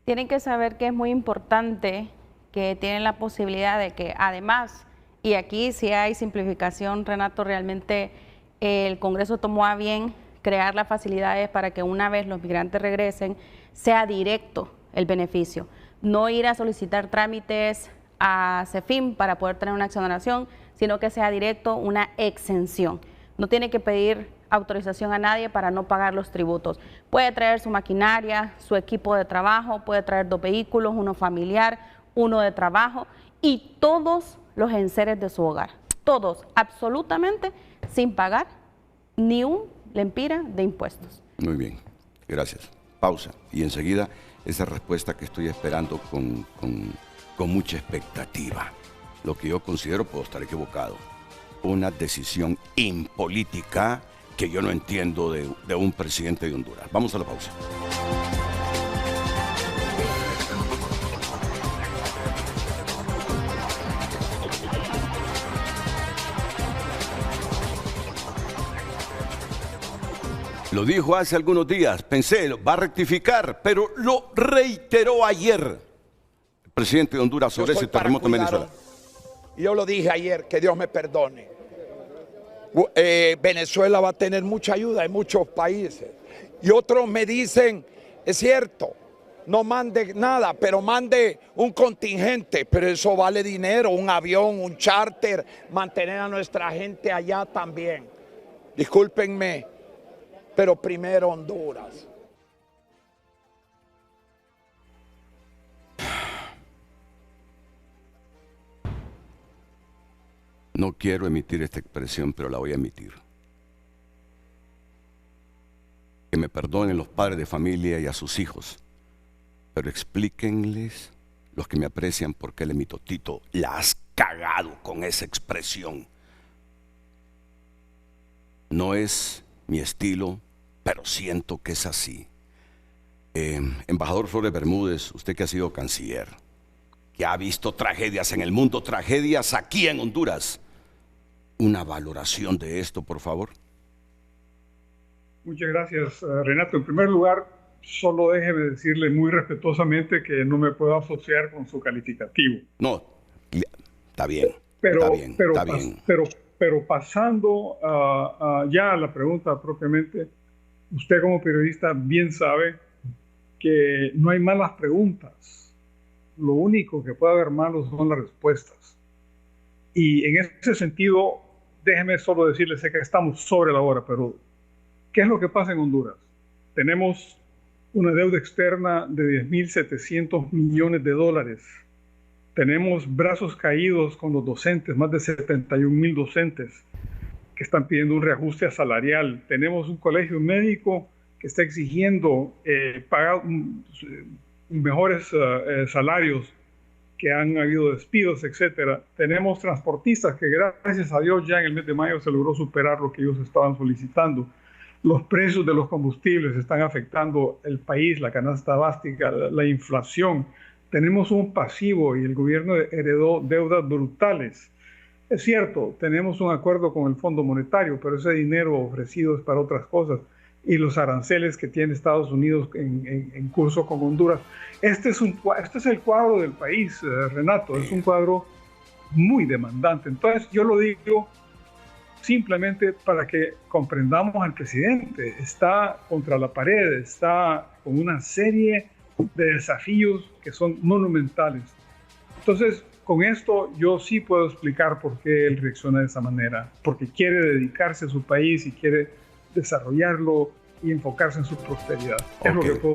Tienen que saber que es muy importante que tienen la posibilidad de que además, y aquí sí hay simplificación, Renato, realmente el Congreso tomó a bien crear las facilidades para que una vez los migrantes regresen, sea directo el beneficio. No ir a solicitar trámites a CEFIM para poder tener una exoneración, sino que sea directo una exención. No tiene que pedir autorización a nadie para no pagar los tributos. Puede traer su maquinaria, su equipo de trabajo, puede traer 2 vehículos, uno familiar, uno de trabajo y todos los enseres de su hogar. Todos, absolutamente, sin pagar ni un lempira de impuestos. Muy bien, gracias. Pausa. Y enseguida esa respuesta que estoy esperando con mucha expectativa. Lo que yo considero, puedo estar equivocado, una decisión impolítica que yo no entiendo de un presidente de Honduras. Vamos a la pausa. Lo dijo hace algunos días, pensé, va a rectificar, pero lo reiteró ayer el presidente de Honduras sobre ese terremoto en Venezuela. Yo lo dije ayer, que Dios me perdone. Venezuela va a tener mucha ayuda en muchos países. Y otros me dicen, es cierto, no mande nada, pero mande un contingente, pero eso vale dinero, un avión, un charter, mantener a nuestra gente allá también. Discúlpenme, pero primero Honduras. No quiero emitir esta expresión, pero la voy a emitir. Que me perdonen los padres de familia y a sus hijos, pero explíquenles, los que me aprecian, por qué le emito. Tito, la has cagado con esa expresión. No es mi estilo, pero siento que es así. Embajador Flores Bermúdez, usted que ha sido canciller, que ha visto tragedias en el mundo, tragedias aquí en Honduras, una valoración de esto, por favor. Muchas gracias, Renato. En primer lugar, solo déjeme decirle muy respetuosamente que no me puedo asociar con su calificativo. No, está bien, pero pasando ya a la pregunta propiamente, usted como periodista bien sabe que no hay malas preguntas. Lo único que puede haber malo son las respuestas. Y en ese sentido, déjeme solo decirle, sé que estamos sobre la hora, pero ¿qué es lo que pasa en Honduras? Tenemos una deuda externa de $10.700 millones Tenemos brazos caídos con los docentes, más de 71,000 docentes que están pidiendo un reajuste salarial. Tenemos un colegio médico que está exigiendo pagar mejores salarios, que han habido despidos, etcétera. Tenemos transportistas que, gracias a Dios, ya en el mes de mayo se logró superar lo que ellos estaban solicitando. Los precios de los combustibles están afectando el país, la canasta básica, la inflación. Tenemos un pasivo y el gobierno heredó deudas brutales. Es cierto, tenemos un acuerdo con el Fondo Monetario, pero ese dinero ofrecido es para otras cosas. Y los aranceles que tiene Estados Unidos en curso con Honduras. Este es el cuadro del país, Renato, es un cuadro muy demandante. Entonces yo lo digo simplemente para que comprendamos al presidente. Está contra la pared, está con una serie de desafíos que son monumentales. Entonces, con esto yo sí puedo explicar por qué él reacciona de esa manera, porque quiere dedicarse a su país y quiere desarrollarlo y enfocarse en su prosperidad. Es lo que puedo